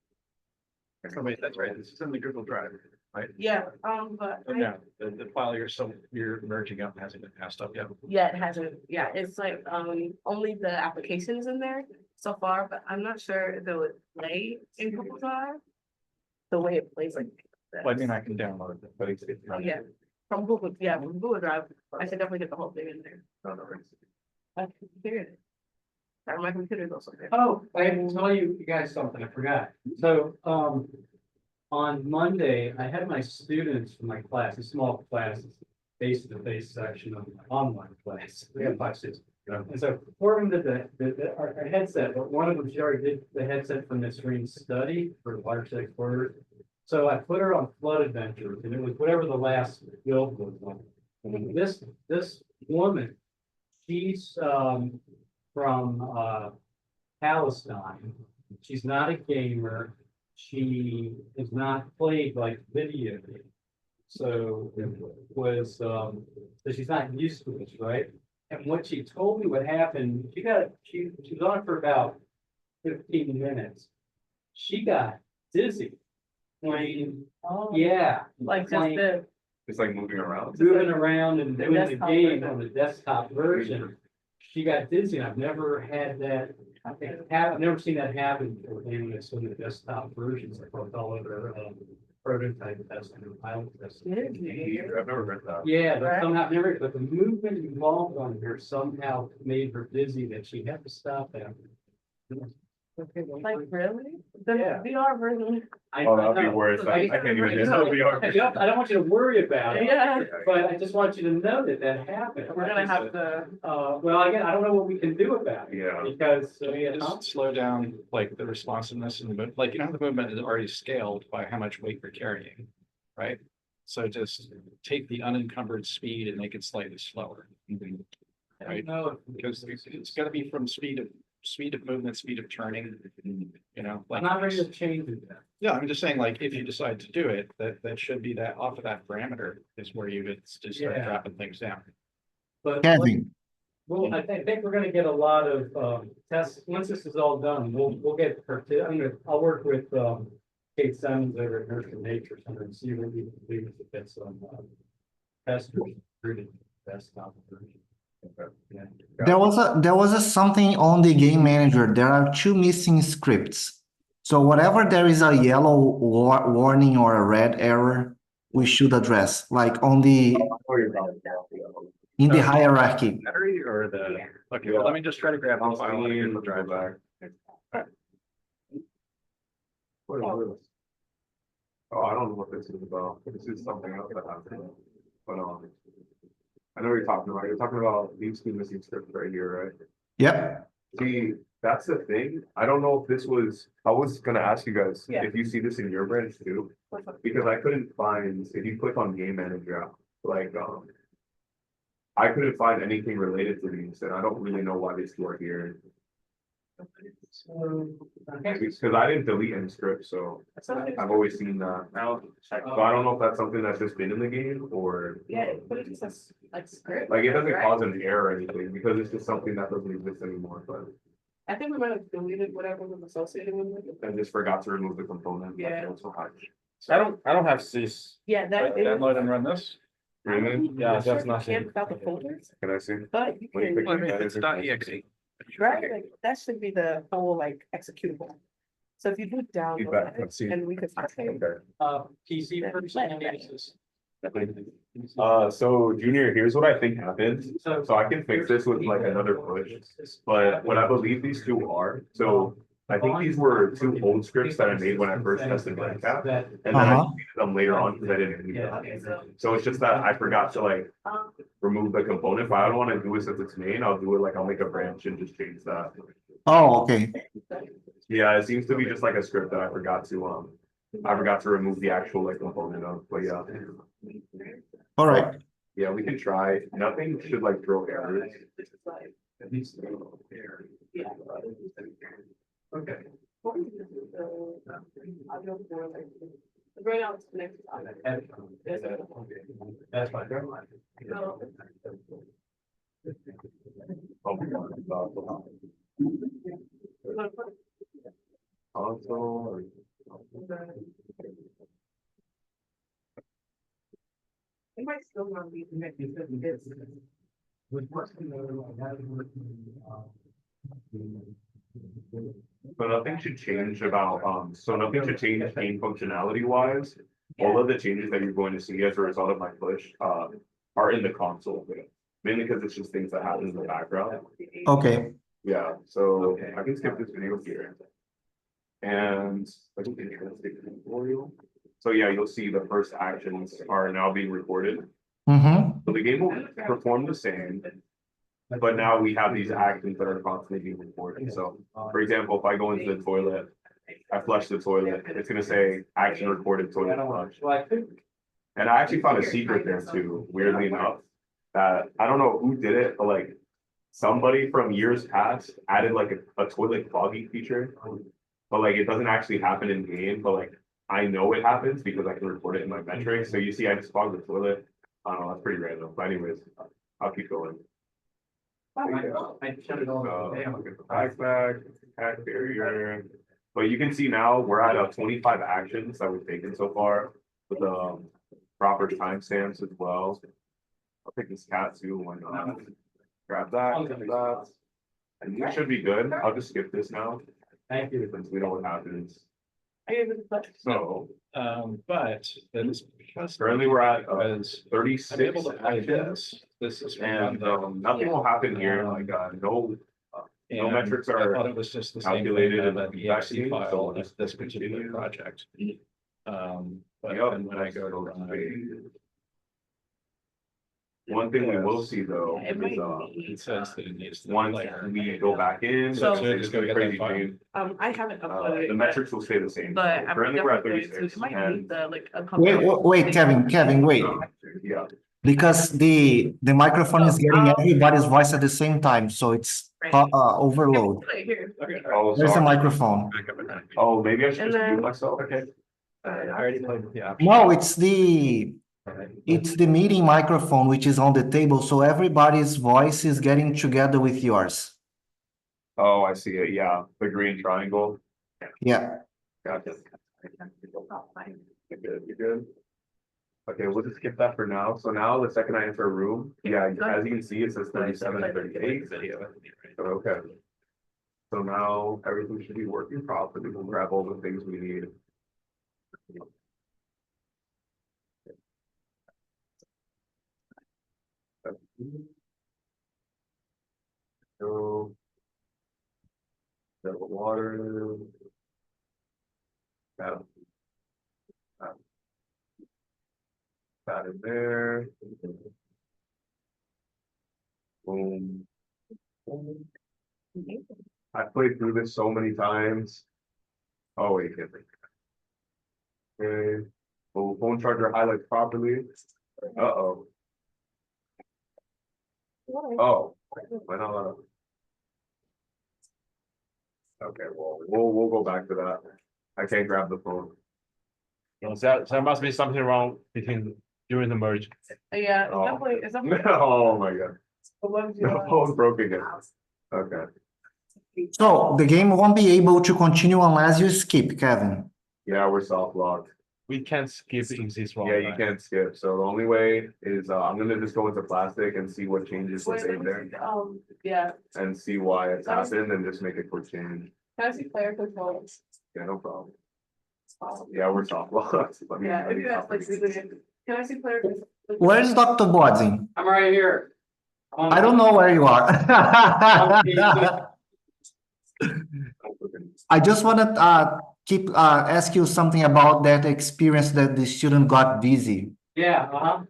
Oh, wait, that's right. This is in the Google Drive, right? Yeah, but Yeah, the file you're merging up hasn't been passed up yet. yeah, it hasn't, yeah, it's like, only the applications in there so far, but I'm not sure if it would play in Google Drive. The way it plays like this. Well, I mean, I can download it, but it's not. Yeah, from Google Drive, I should definitely get the whole thing in there. No, no, it's- I can hear it. My computer's also there. Oh, I didn't tell you guys something, I forgot. So, on Monday, I had my students from my class, a small class, face-to-face section of my online class. We have 5 students. And so four of them did our headset, but one of them, she already did the headset from the screen study for large exporters. So I put her on Flood Adventures, and it was whatever the last build was on. And this woman, she's from Palestine. She's not a gamer. she is not played like video games. So it was, so she's not used to this, right? And what she told me what happened, she was on for about 15 minutes. She got dizzy playing, yeah. Like just playing- the, It's like moving around. moving around and doing the desktop game version. on the desktop version. She got dizzy. I've never had that. I've never seen that happen for animals in the desktop versions. I worked all over prototype testing and pilot testing. I've never read that. Yeah, but Right. somehow never, but the movement involved on her somehow made her dizzy that she had to stop that. like, really? The Yeah. VR version? Oh, that'd be worse. I can't even get No, VR. I don't want you to worry about it. Yeah, But I just want you to know that that happened. we're gonna have to, Well, again, I don't know what we can do about it. Yeah. Because, Just slow down like the responsiveness and the movement, like, you know, the movement is already scaled by how much weight you're carrying, right? So just take the unencumbered speed and make it slightly slower. Right, no, because it's gotta be from speed of movement, speed of turning, you know, I'm like. not ready to change it. Yeah, I'm just saying, like, if you decide to do it, that should be that off of that parameter is where you would just start Yeah. dropping things down. But, Kevin, well, I think we're gonna get a lot of, tests, once this is all done, we'll get, I'll work with, Kate Simmons over at Nurture Nature Center and see what we can do to get some, testers through the desktop version. Yeah. there was a something on the game manager. There are two missing scripts. So whatever there is a yellow warning or a red error, we should address, like on the in the hierarchy. Battery or the, okay, well, let me just try to grab the file out of your drive back. What is this? Oh, I don't know what this is about. This is something else that happened. But, I know what you're talking about. You're talking about these two missing scripts right here, right? Yep. See, that's the thing. I don't know if this was, I was gonna ask you guys Yeah. if you see this in your branch too. Because I couldn't find, if you click on game manager, like, I couldn't find anything related to these, and I don't really know why these two are here. Because I didn't delete any scripts, so I've always seen that. So I don't know if that's something that's just been in the game or. yeah, but it just says like script. Like, it doesn't right? cause an error or anything, because it's just something that doesn't exist anymore, but I think we might have deleted whatever was associated with it. I just forgot to remove the component. Yeah. I don't have CIS. Yeah, that is. Download and run this. Really? Yeah, Sure that's you nothing. can't without the folders, Can I see? but you When you can, click- Well, I mean, it's .exe. right, like, that should be the whole like executable. So if you do download Feedback, it, let's see. and we could. Okay. PC person uses. So Junior, here's what I think happened. So I can fix this with like another push. But what I believe these two are, so I think these were two old scripts that I made when I first tested Redcap. And then I deleted them later on because I didn't need them. So it's just that I forgot to like remove the component, but I don't want to do it since it's main. I'll do it like I'll make a branch and just change that. Oh, okay. Yeah, it seems to be just like a script that I forgot to remove the actual like component of, but yeah. All right. Yeah, we can try. Nothing should like throw errors. Yeah. Okay. Right now it's connected. That's fine. Oh my God. Console. It might still not be connected. So nothing should change about, so nothing should change game functionality wise. All of the changes that you're going to see as a result of my push, are in the console. Mainly because it's just things that happen in the background. Okay. Yeah, so I can skip this video here. And I think interesting for you. So yeah, you'll see the first actions are now being recorded. Mm-hmm. So the game will perform the same. But now we have these actions that are constantly being recorded. So for example, if I go into the toilet, I flush the toilet, it's gonna say action recorded toilet flush. Well, I think. And I actually found a secret there too, weirdly enough. That I don't know who did it, but like somebody from years past added like a toilet clogging feature. but like it doesn't actually happen in game, but like I know it happens because I can report it in my metrics. So you see, I just clogged the toilet. I don't know, that's pretty random. But anyways, I'll keep going. I shut it all. Backpack, cat barrier. But you can see now we're at 25 actions that we've taken so far with proper timestamps as well. I'll take this cat too. Why not? Grab that, grab that. And we should be good. I'll just skip this now. Thank you. Since we know what happens. So, So but it's because currently we're at because I'm 36 able to play actions. this is And nothing will happen here, like no metrics I are thought it was just the same calculated thing in of the an exe vaccine, so file we'll of just this particular continue. project. But Yep. then when I go to run, One thing we will see though It might is it says that it needs the once player. we go back in, So- it's just go get crazy that file. change. I haven't The metrics will stay the same. but I'm Currently, we're at definitely going 36 to, it might and need the, like, a Wait, couple. wait, Kevin, wait. yeah, Because the microphone is getting everybody's voice at the same time, so it's overload. Right here. Okay. oh, There's a sorry. microphone. Back up and running. Oh, maybe I should And just mute then- myself. Okay. I already played with the option. No, it's the meeting microphone which is on the table, so everybody's voice is getting together with yours. Oh, I see it. Yeah, the green triangle. Yeah. Gotcha. You're good. You're good. Okay, we'll just skip that for now. So now the second I enter a room, yeah, as you can see, it says 37 and 38. So, okay. So now everything should be working properly. We'll grab all the things we need. So. Got the water. Got that in there. Boom. Boom. I played through this so many times. Oh, wait, get it. Okay. Oh, phone charger highlights properly. Uh-oh. Oh, why not? Okay, well, we'll go back to that. I can't grab the phone. So there must be something wrong during the merge. Yeah, it's Oh. definitely, it's definitely. Oh my god. above The your- phone's broken again. Okay. So the game won't be able to continue unless you skip, Kevin. Yeah, we're soft locked. We can't skip in this round. Yeah, you right? can't skip. So the only way is I'm gonna just go into plastic and see what changes were Wait, let made me there see, yeah, and see why it's happened and just make a quick change. can I see player controls? Yeah, no problem. Yeah, we're soft locked. Let me- Yeah, let if me you guys copy like, these. can I see player? controls? Where's Dr. Bodzin? I'm right here. I don't know where you are. I just wanna ask you something about that experience that the student got dizzy. Yeah, uh-huh.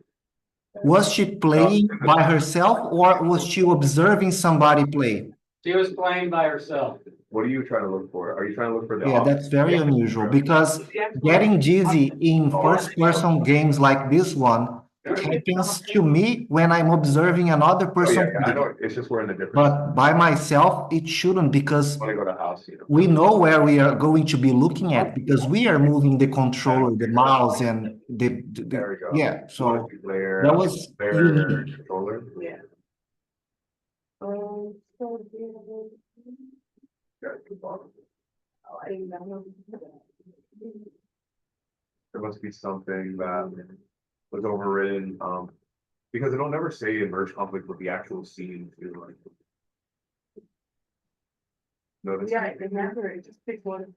Was she playing by herself or was she observing somebody play? She was playing by herself. What are you trying to look for? Are you trying to look for the? Yeah, that's very unusual because getting dizzy in first-person games like this one happens to me when I'm observing another Oh, yeah, person I play. know, it's just we're in a different. But by myself, it shouldn't because Wanna go to house, you know? we know where we are going to be looking at because we are moving the controller, the mouse, and There we go. yeah. So Player, that was player unique. controller. Yeah. Yeah, at the bottom. I didn't know. There must be something that was overridden, because it'll never say in merge conflict with the actual scene too, like. Notice? Yeah, I remember it, just pick one.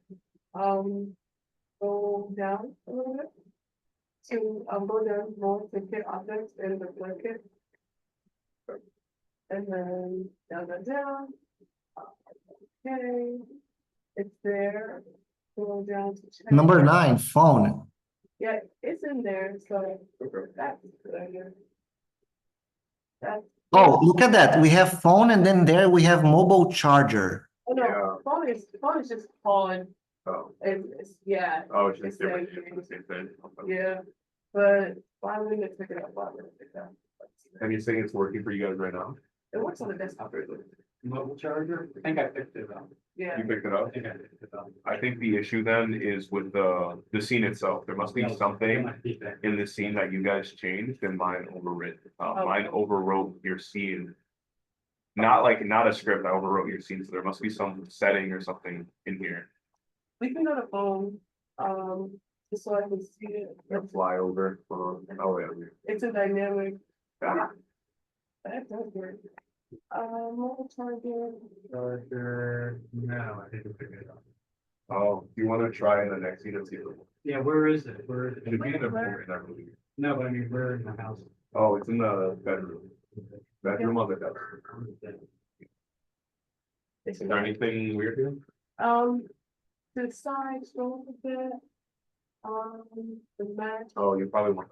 Go down a little bit. To, go down more to hit objects in the blanket. And then down. Okay, it's there. Go down to check. Number 9, phone. Yeah, it's in there, so Okay. that's good idea. That's. Oh, look at that. We have phone and then there we have mobile charger. Oh, no, Yeah. phone is just on, Oh, it's, yeah, oh, it's just It's different, like- it's the same thing. Okay. yeah, but why would it pick it up? Why would it pick it up? And you're saying it's working for you guys right now? It works on the desktop. Mobile charger? I think I picked it up. Yeah. You picked it up? I think the issue then is with the scene itself. There must be something in the scene that you guys changed and mine overwrit. Mine overwrote your scene. Not a script, I overwrote your scene, so there must be some setting or something in here. We can go to phone, just so I can see it. Or fly over. Oh, yeah. It's a dynamic. Yeah. That does work. Mobile charger. Charger, no, I didn't pick it up. Oh, do you want to try in the next scene and see? Yeah, where is it? Where is It should be in the Where? room, I believe. No, but I mean, where in the house? Oh, it's in the bedroom. Bedroom of the desk. Is there anything weird here? The side, scroll a bit. The match. Oh, you probably want.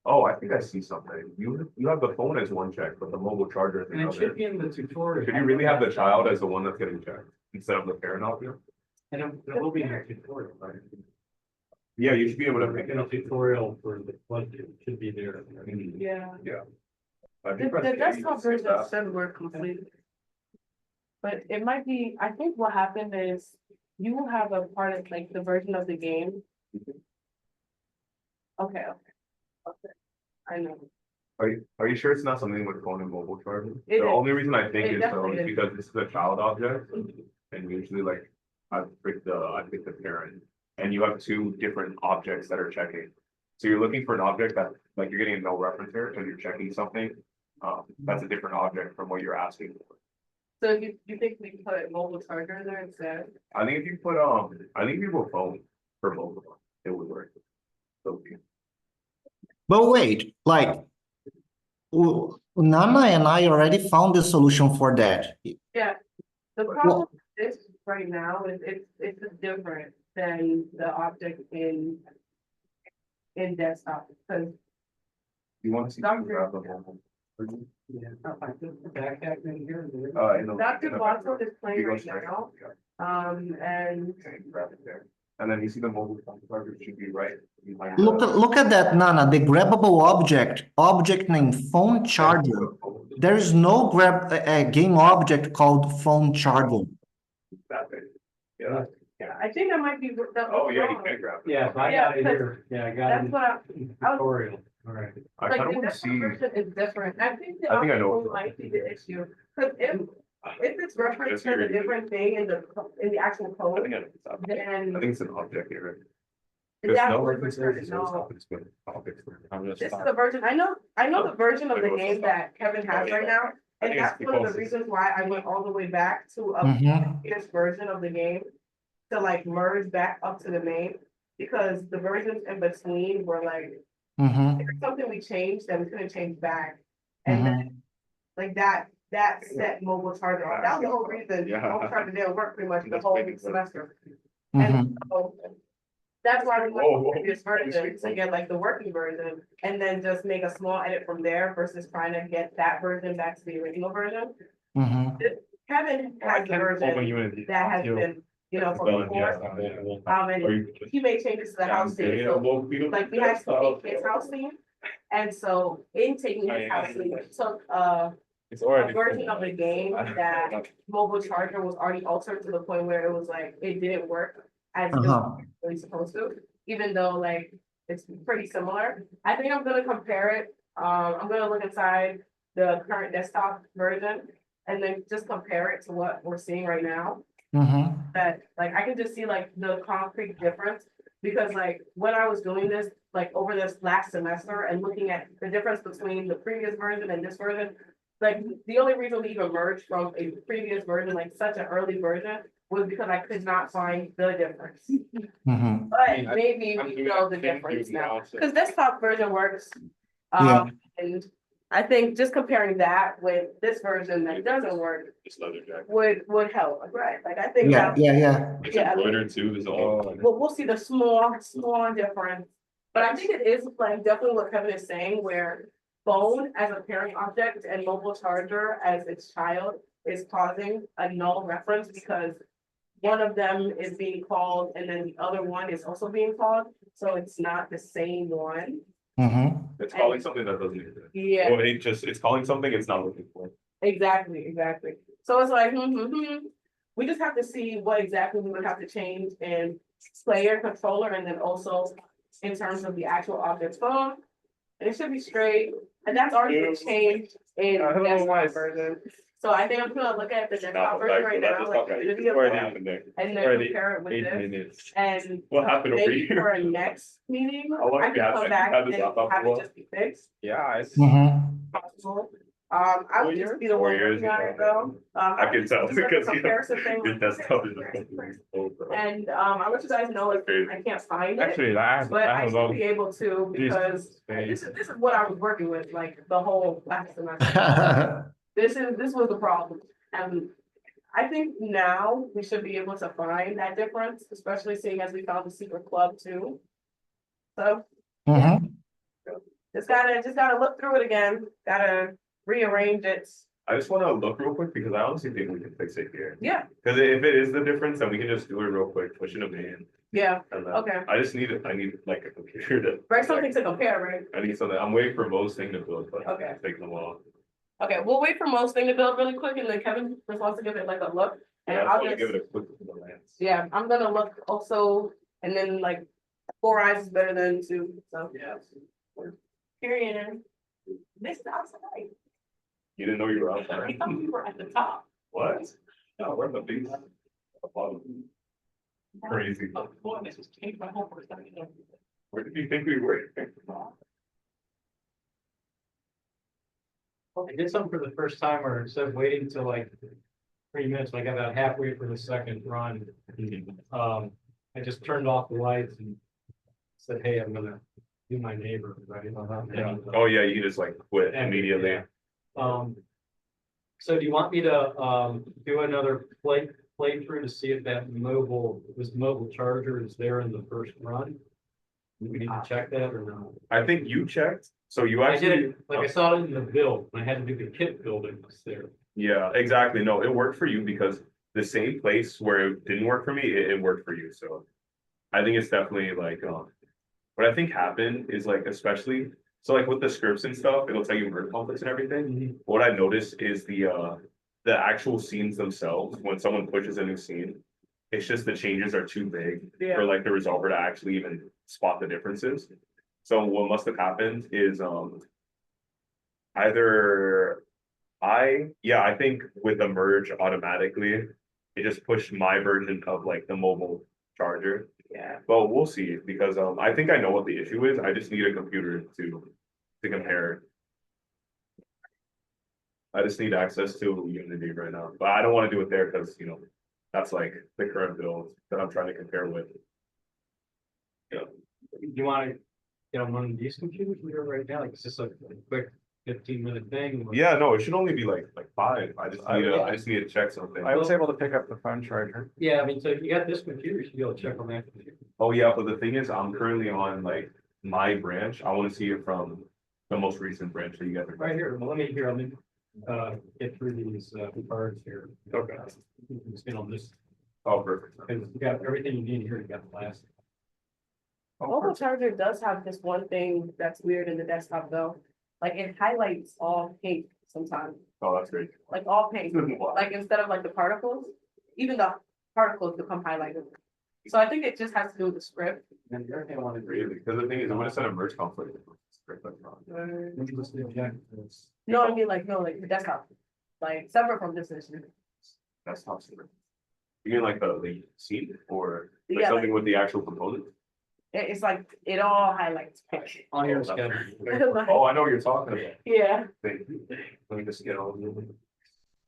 Oh, I think I see something. You have the phone as one check, but the mobile charger is And it another. should be in the tutorial. Should you really have the child as the one that's getting checked instead of the parent out here? And it will be in the tutorial, right? Yeah, you should be able to pick it In the up. tutorial for the budget, it should be there. Yeah. If The you press A, you desktop can see version that. should work completely. But it might be, I think what happened is you will have a part of like the version of the game. Okay. I know. Are you sure it's not something with phone and mobile charger? It The is. only reason I think It is though definitely is is. because this is a child object. And usually like I pick the parent. And you have two different objects that are checking. So you're looking for an object that, like you're getting a no reference here, so you're checking something. That's a different object from what you're asking for. So you think we put mobile charger in there instead? I think if you put phone for both of them, it would work. So, But wait, like, Nana and I already found the solution for that. Yeah. The problem with this right now is it's different than the object in desktop, because you want to see? Doctor- grab the mobile? Yeah. Backpack in here. Dr. Watson is playing You go right straight. now, Yeah. and Okay, grab it there. And then you see the mobile phone charger should be right behind. Look at that, Nana, the grabbable object named phone charger. There is no game object called phone charger. That big. Yeah. I think that might be. Oh, yeah, you can grab it. Yeah, I Yeah, got it here. Yeah, I got it. That's in what I the was, tutorial. All right. I like, kind of the want to desktop see. version is different. I think the I think I know option what- might be the issue, because if it's referenced as a different thing in the actual I code, think I know what's up. then I think it's an object here. is There's that no what reference we're there, saying? there's No. it's been objects. I'm This just. is the version, I know the version of the game that Kevin has right now, I and think that's it's one of the because- reasons why I went all the way back to a Mhm. previous version of the game. To like merge back up to the main, because the versions in between were like, Mhm. there's something we changed that we couldn't change back. And then, Mhm. like that set mobile charger off, that was the whole reason, Yeah. mobile charger didn't work pretty much the That's whole pretty good. semester. Mhm. And so, that's why we went Whoa, to whoa. the previous version, to get like the working version, and then just make a small edit from there versus trying to get that version back to the original version. Mhm. Kevin I has the can open version Unity. that has been, from before, and he made changes to the house theme, so like we had to take his house theme. And so in taking his house theme, we took It's a version of the game that mobile charger was already altered to the point where it was like, it didn't work as it was Uh-huh. really supposed to, even though like it's pretty similar. I think I'm gonna compare it. I'm gonna look inside the current desktop version and then just compare it to what we're seeing right now. Mhm. That like I can just see like the concrete difference, because like when I was doing this, like over this last semester and looking at the difference between the previous version and this version, like the only reason we even merged from a previous version, like such an early version, was because I could not find the difference. Mhm. But maybe we know the difference now, because desktop version works. Yeah. And I think just comparing that with this version that doesn't work would help, right? Like I think Yeah, that, yeah. yeah, too is all. we'll see the small difference. But I think it is like definitely what Kevin is saying, where phone as a parent object and mobile charger as its child is causing a null reference, because one of them is being called and then the other one is also being called, so it's not the same one. Mhm. It's calling something that doesn't exist. Yeah, Or it's calling something it's not looking for. exactly. So it's like, We just have to see what exactly we would have to change in player controller and then also in terms of the actual object phone. And it should be straight, and that's already been changed in I don't know why desktop version. So I think I'm gonna look at the desktop No, version right now, that's like, okay. the video, What happened there? and then Already compare it with 8 this. minutes. And What happened over maybe here? for a next meeting, How long I have you can had come that? back Had and this up have for a it just be fixed. Yeah, it's. Possible. I 4 would years? just be the 4 one years working on ago. it though. I can tell just like a because comparison thing. your desktop is completely over. And I'll let you guys know if I can't find it, Actually, but I I have a should lot. be able to This because space. this is what I was working with, like the whole last semester. This was the problem. And I think now we should be able to find that difference, especially seeing as we found the secret club too. So just gotta look through it again, gotta rearrange it. I just wanna look real quick because I honestly think we can fix it here. Yeah, Cause if it is the difference, then we can just do it real quick, push it a man. yeah, And then okay. I need like a computer to. Right, something to compare, right? I need something. I'm waiting for most thing to build, but Okay. it's taking a while. Okay, we'll wait for most thing to build really quick and then Kevin just wants to give it like a look. And Yeah, I I'll want to just, give it a quick glance. yeah, I'm gonna look also, and then like 4 eyes is better than 2, so. Yeah. Period. This is outside. You didn't know you were I outside? thought we were at the top. What? No, we're in the big. Crazy. Oh, boy, this was changed my whole perspective. Where did you think we were? I did something for the first time where instead of waiting till like 3 minutes, when I got about halfway for the second run. I just turned off the lights and said, hey, I'm gonna do my neighbor, right? And, Oh, yeah, you just like quit and- immediately. yeah. So do you want me to do another playthrough to see if that mobile charger is there in the first run? We need to check that or not? I think you checked, so you I did actually, it, like I saw it in the build, when I had to do the kit building was there. yeah, exactly. No, it worked for you because the same place where it didn't work for me, it worked for you. So I think it's definitely like, what I think happened is like, especially, so like with the scripts and stuff, it'll tell you word conflicts and everything. What I noticed is the actual scenes themselves, when someone pushes a new scene, it's just the changes are too big Yeah. for like the resolver to actually even spot the differences. So what must have happened is either I think with the merge automatically, it just pushed my version of like the mobile charger. Yeah. But we'll see because I think I know what the issue is. I just need a computer to compare. I just need access to Unity right now, but I don't want to do it there because that's like the current build that I'm trying to compare with. Yeah. Do you want to get on one of these computers we are right now? Like, it's just a quick 15-minute thing? Yeah, no, it should only be like 5. I just need to check something. I was able to pick up the phone charger. Yeah, I mean, so if you got this computer, you should be able to check on that computer. Oh yeah, but the thing is, I'm currently on like my branch. I want to see it from the most recent branch that you guys are. Right here, well, let me get through these cards here. Okay. You can spin on this, Oh, perfect. because you got everything you need here, you got the last. Mobile charger does have this one thing that's weird in the desktop though. Like it highlights all pink sometimes, Oh, that's great. like all pink, like instead of like the particles, even the particles become highlighted. So I think it just has to do with the script. And everything I wanted to Really, because the thing is, I'm gonna set a merge conflict. No, I mean like, no, like the desktop, like separate from this issue. That's top secret. You mean like the scene or like Yeah, something with the actual component? It's like, it all highlights pink. on your Oh, schedule. Oh, I know what you're talking about. Yeah, Thank you. Let me just get on.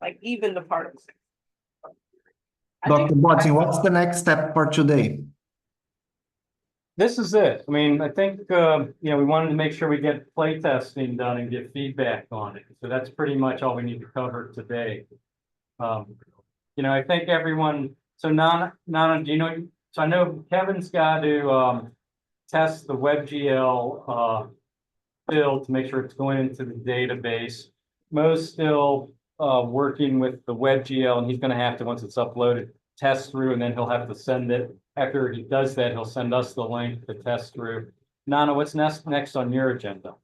like even the particles. I think- Dr. Botzing, what's the next step for today? This is it. I mean, I think, we wanted to make sure we get play testing done and get feedback on it. So that's pretty much all we need to cover today. I think everyone, so Nana, do you know, so I know Kevin's got to, test the WebGL, build to make sure it's going into the database. Mo's still, working with the WebGL and he's gonna have to, once it's uploaded, test through and then he'll have to send it. After he does that, he'll send us the link to test through. Nana, what's next on your agenda?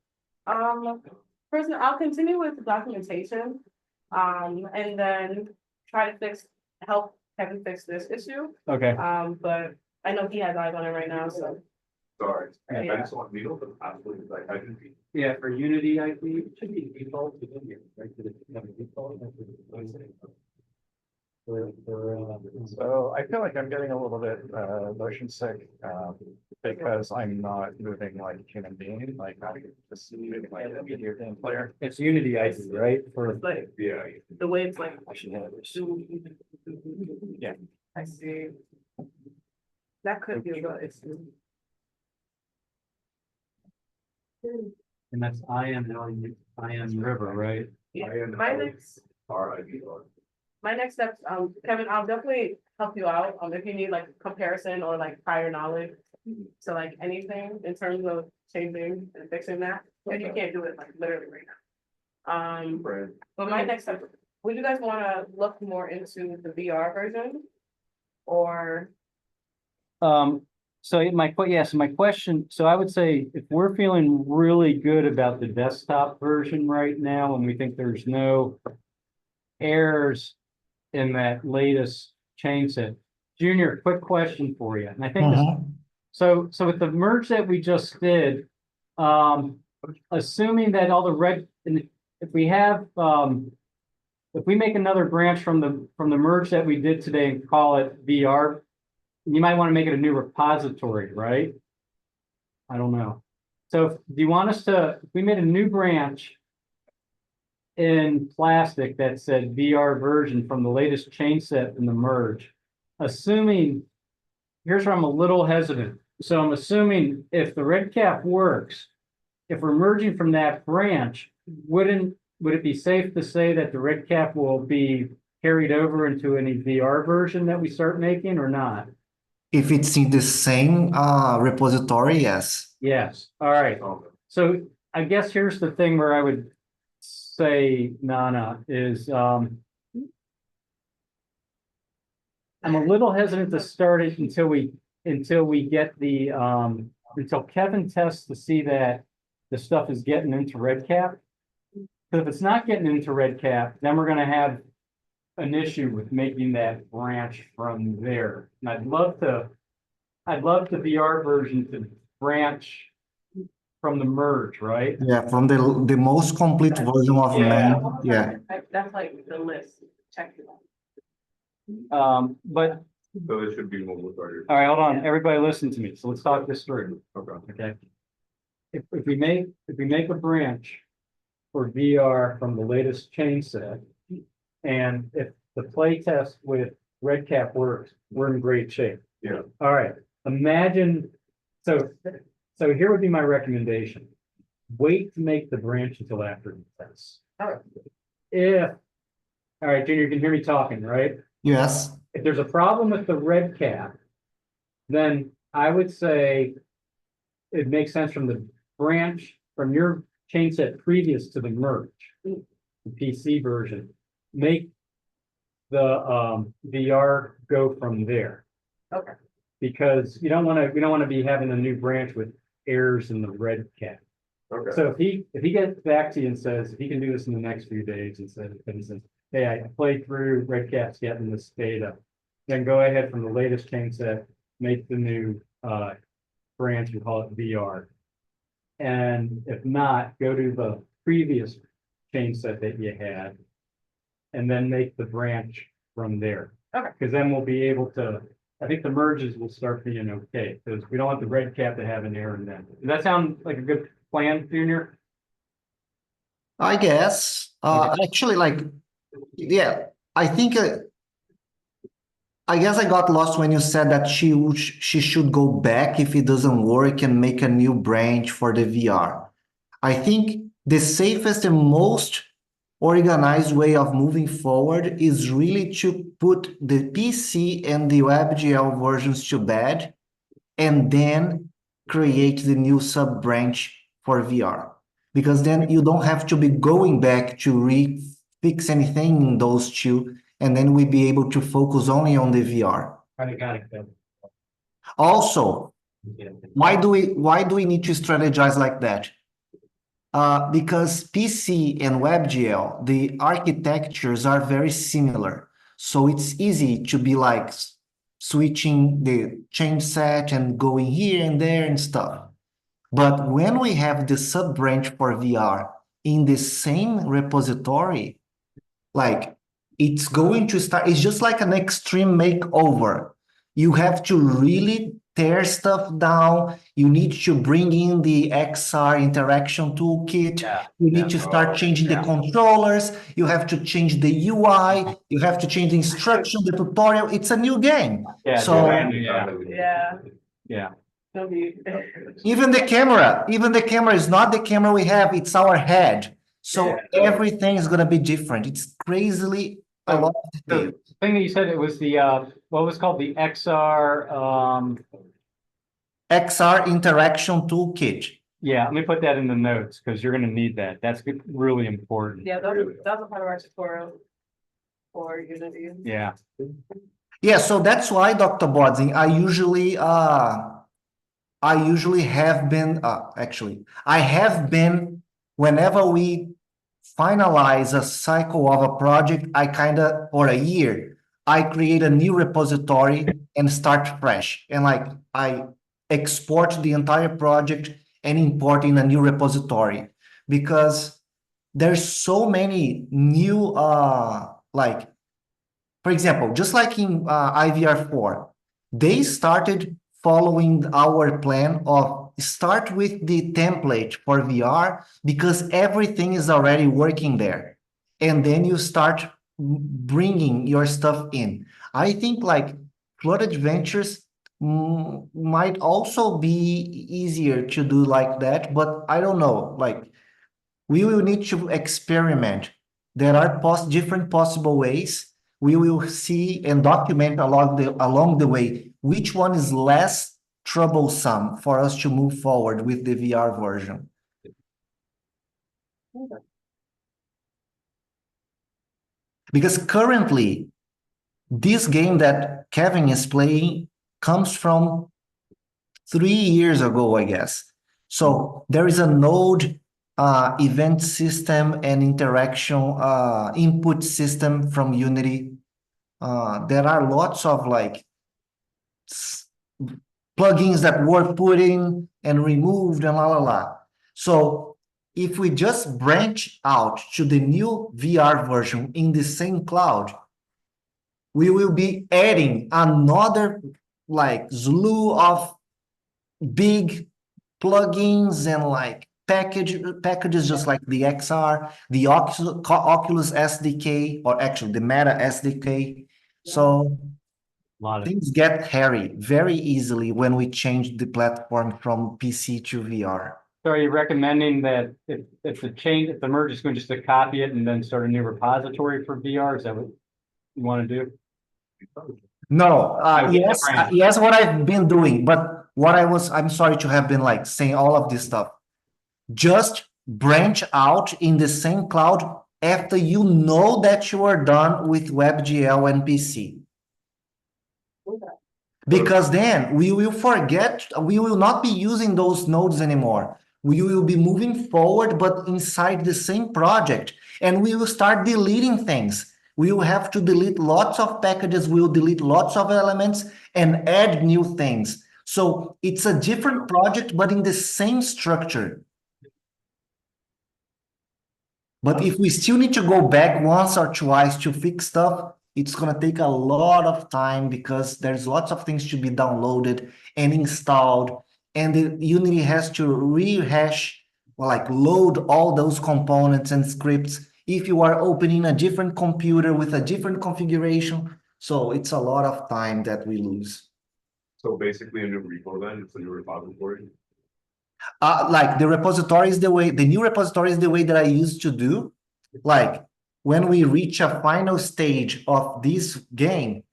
First, I'll continue with the documentation, and then try to help Kevin fix this issue. Okay, But I know he has eyes on it right now, so. Sorry, I Yeah. just want Needle, but absolutely, like, I didn't. yeah, for Unity, I think it should be default to Unity, right? Did it have a default? So I feel like I'm getting a little bit motion sick because I'm not moving like a human being, like I'm just moving like a video game player. It's Unity ID, right? For, It's like, Yeah. the way it's like. I should have this. Yeah. I see. That could be a good issue. and that's IM River, right? Yeah, I am my out. next, RIVR. my next steps, Kevin, I'll definitely help you out, if you need like comparison or like prior knowledge. So like anything in terms of changing and fixing that, and you can't do it like literally right now. Right. But my next step, would you guys wanna look more into the VR version? Or, So my question, so I would say if we're feeling really good about the desktop version right now, and we think there's no errors in that latest chain set. Junior, quick question for you, and I think this, so with the merge that we just did, assuming that all the if we have, if we make another branch from the merge that we did today and call it VR, you might want to make it a new repository, right? I don't know. So do you want us to, if we made a new branch in plastic that said VR version from the latest chain set in the merge, assuming, here's where I'm a little hesitant. So I'm assuming if the red cap works, if we're merging from that branch, would it be safe to say that the red cap will be carried over into any VR version that we start making or not? If it's in the same repository, yes. Yes, all right. So I guess here's the thing where I would say, Nana, is I'm a little hesitant to start it until we get the until Kevin tests to see that the stuff is getting into RedCap. Because if it's not getting into RedCap, then we're gonna have an issue with making that branch from there. And I'd love the VR version to branch from the merge, right? Yeah, from the most complete version of Yeah. man. Yeah. that's like the list, check it out. But, So this should be mobile starter. all right, hold on, everybody listen to me, so let's talk this through, Okay. okay? If we make a branch for VR from the latest chain set, and if the play test with RedCap works, we're in great shape. Yeah. All right, imagine, so here would be my recommendation. Wait to make the branch until after the test. All right. All right, Junior, you can hear me talking, right? Yes. If there's a problem with the red cap, then I would say it makes sense from the branch, from your chain set previous to the merge, the PC version, make the VR go from there. Okay. Because we don't want to be having a new branch with errors in the red cap. Okay. So if he gets back to you and says, if he can do this in the next few days and says, hey, I played through red cap's getting this data, then go ahead from the latest chain set, make the new branch and call it VR. And if not, go to the previous chain set that you had and then make the branch from there. Okay. Because then we'll be able to, I think the merges will start being okay, because we don't want the red cap to have an error in them. Does that sound like a good plan, Junior? I guess. Actually, like, yeah, I think. I guess I got lost when you said that she should go back if it doesn't work and make a new branch for the VR. I think the safest and most organized way of moving forward is really to put the PC and the WebGL versions to bed and then create the new sub branch for VR. Because then you don't have to be going back to fix anything in those two, and then we'll be able to focus only on the VR. I got it. Also, why do we need to strategize like that? Because PC and WebGL, the architectures are very similar. So it's easy to be like switching the change set and going here and there and stuff. But when we have the sub branch for VR in the same repository, like it's going to start, it's just like an extreme makeover. You have to really tear stuff down. You need to bring in the XR interaction toolkit. Yeah, You need to start changing the controllers. You have to change the UI. You have to change the instruction, the tutorial. It's a new game. Yeah, So Yeah. yeah. It'll be- even the camera is not the camera we have, it's our head. So everything is gonna be different. It's crazily a lot of The detail. thing that you said, it was the, what was called the XR, XR interaction toolkit. yeah, let me put that in the notes, because you're gonna need that. That's really important. Yeah, that's a part of our tutorial for Unity. Yeah, Yeah, so that's why, Dr. Bodzin, I usually have been, I have been, whenever we finalize a cycle of a project, or a year, I create a new repository and start fresh. And like, I export the entire project and import in a new repository because there's so many new, like, for example, just like in IVR4, they started following our plan of start with the template for VR because everything is already working there. And then you start bringing your stuff in. I think like Flood Adventures might also be easier to do like that, but I don't know, like we will need to experiment. There are different possible ways. We will see and document along the way which one is less troublesome for us to move forward with the VR version. Because currently, this game that Kevin is playing comes from 3 years ago, I guess. So there is a node event system and interaction input system from Unity. There are lots of like plugins that were put in and removed and la. So if we just branch out to the new VR version in the same cloud, we will be adding another like slew of big plugins and like packages just like the XR, the Oculus SDK, or actually the Meta SDK. So things get hairy very easily when we change the platform from PC to VR. so are you recommending that if the merge is going just to copy it and then start a new repository for VR? Is that what you want to do? No, yes, what I've been doing, but I'm sorry to have been like saying all of this stuff. Just branch out in the same cloud after you know that you are done with WebGL and PC. Because then we will not be using those nodes anymore. We will be moving forward, but inside the same project, and we will start deleting things. We will have to delete lots of packages, we'll delete lots of elements and add new things. So it's a different project, but in the same structure. But if we still need to go back once or twice to fix stuff, it's going to take a lot of time because there's lots of things to be downloaded and installed. And the Unity has to rehash, like load all those components and scripts if you are opening a different computer with a different configuration. So it's a lot of time that we lose. So basically a new repo then, it's a new repository. Like the repository is the new repository is the way that I used to do. Like when we reach a final stage of this game,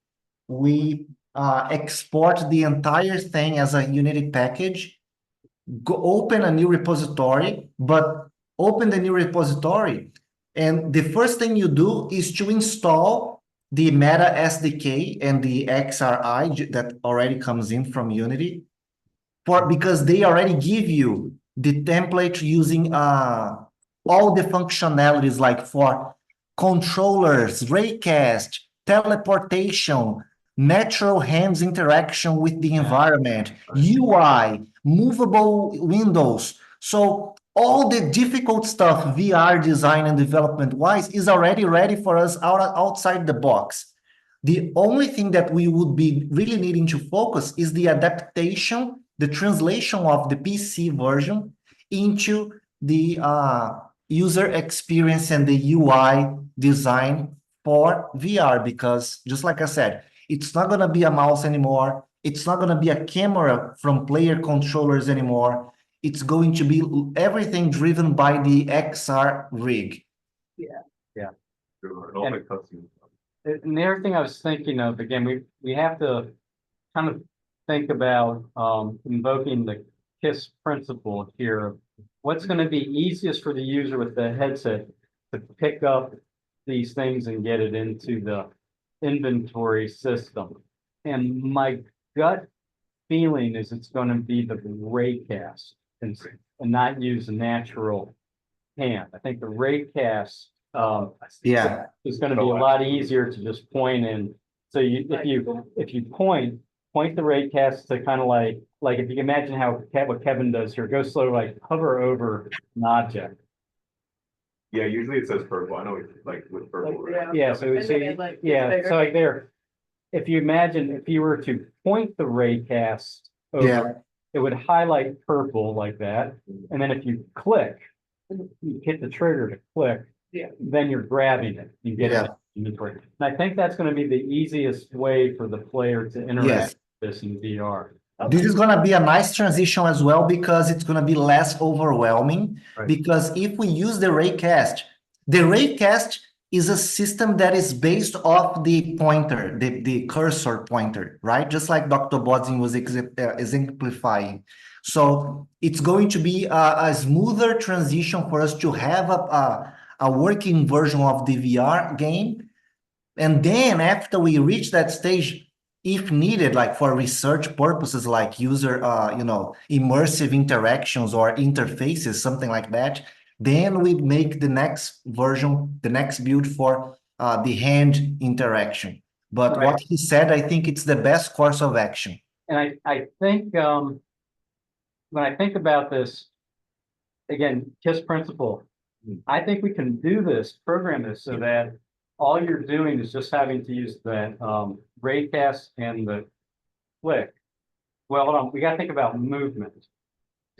we export the entire thing as a Unity package, open a new repository, but open the new repository. And the first thing you do is to install the Meta SDK and the XRI that already comes in from Unity. Because they already give you the template using all the functionalities like for controllers, raycast, teleportation, natural hands interaction with the environment, UI, movable windows. So all the difficult stuff, VR design and development wise, is already ready for us outside the box. The only thing that we would be really needing to focus is the adaptation, the translation of the PC version into the user experience and the UI design for VR, because just like I said, it's not going to be a mouse anymore. It's not going to be a camera from player controllers anymore. It's going to be everything driven by the XR rig. Sure, all the cutscenes. And the other thing I was thinking of, again, we have to kind of think about invoking the KISS principle here. What's going to be easiest for the user with the headset to pick up these things and get it into the inventory system? And my gut feeling is it's going to be the raycast and not use a natural hand. I think the raycast Yeah. it's going to be a lot easier to just point in. So if you point the raycast to kind of like if you can imagine how what Kevin does here, go slow, like hover over an object. Yeah, usually it says purple. I know it's like with purple. Right? Yeah, so And then it, like, gets yeah, bigger. so like there, if you imagine if you were to point the raycast over, Yeah. it would highlight purple like that. And then if you click, you hit the trigger to click, then you're grabbing it. You get it in inventory. And I think that's going to be the easiest way for the player to interact with this in VR. This is going to be a nice transition as well, because it's going to be less overwhelming. Right. Because if we use the raycast is a system that is based off the pointer, the cursor pointer, right? Just like Dr. Bodzin was exemplifying. So it's going to be a smoother transition for us to have a working version of the VR game. And then after we reach that stage, if needed, like for research purposes, like user, immersive interactions or interfaces, something like that, then we make the next version, the next build for the hand interaction. But what he said, I think it's the best course of action. And I think when I think about this, again, KISS principle, I think we can do this, program this so that all you're doing is just having to use that raycast and the click. Well, hold on, we got to think about movement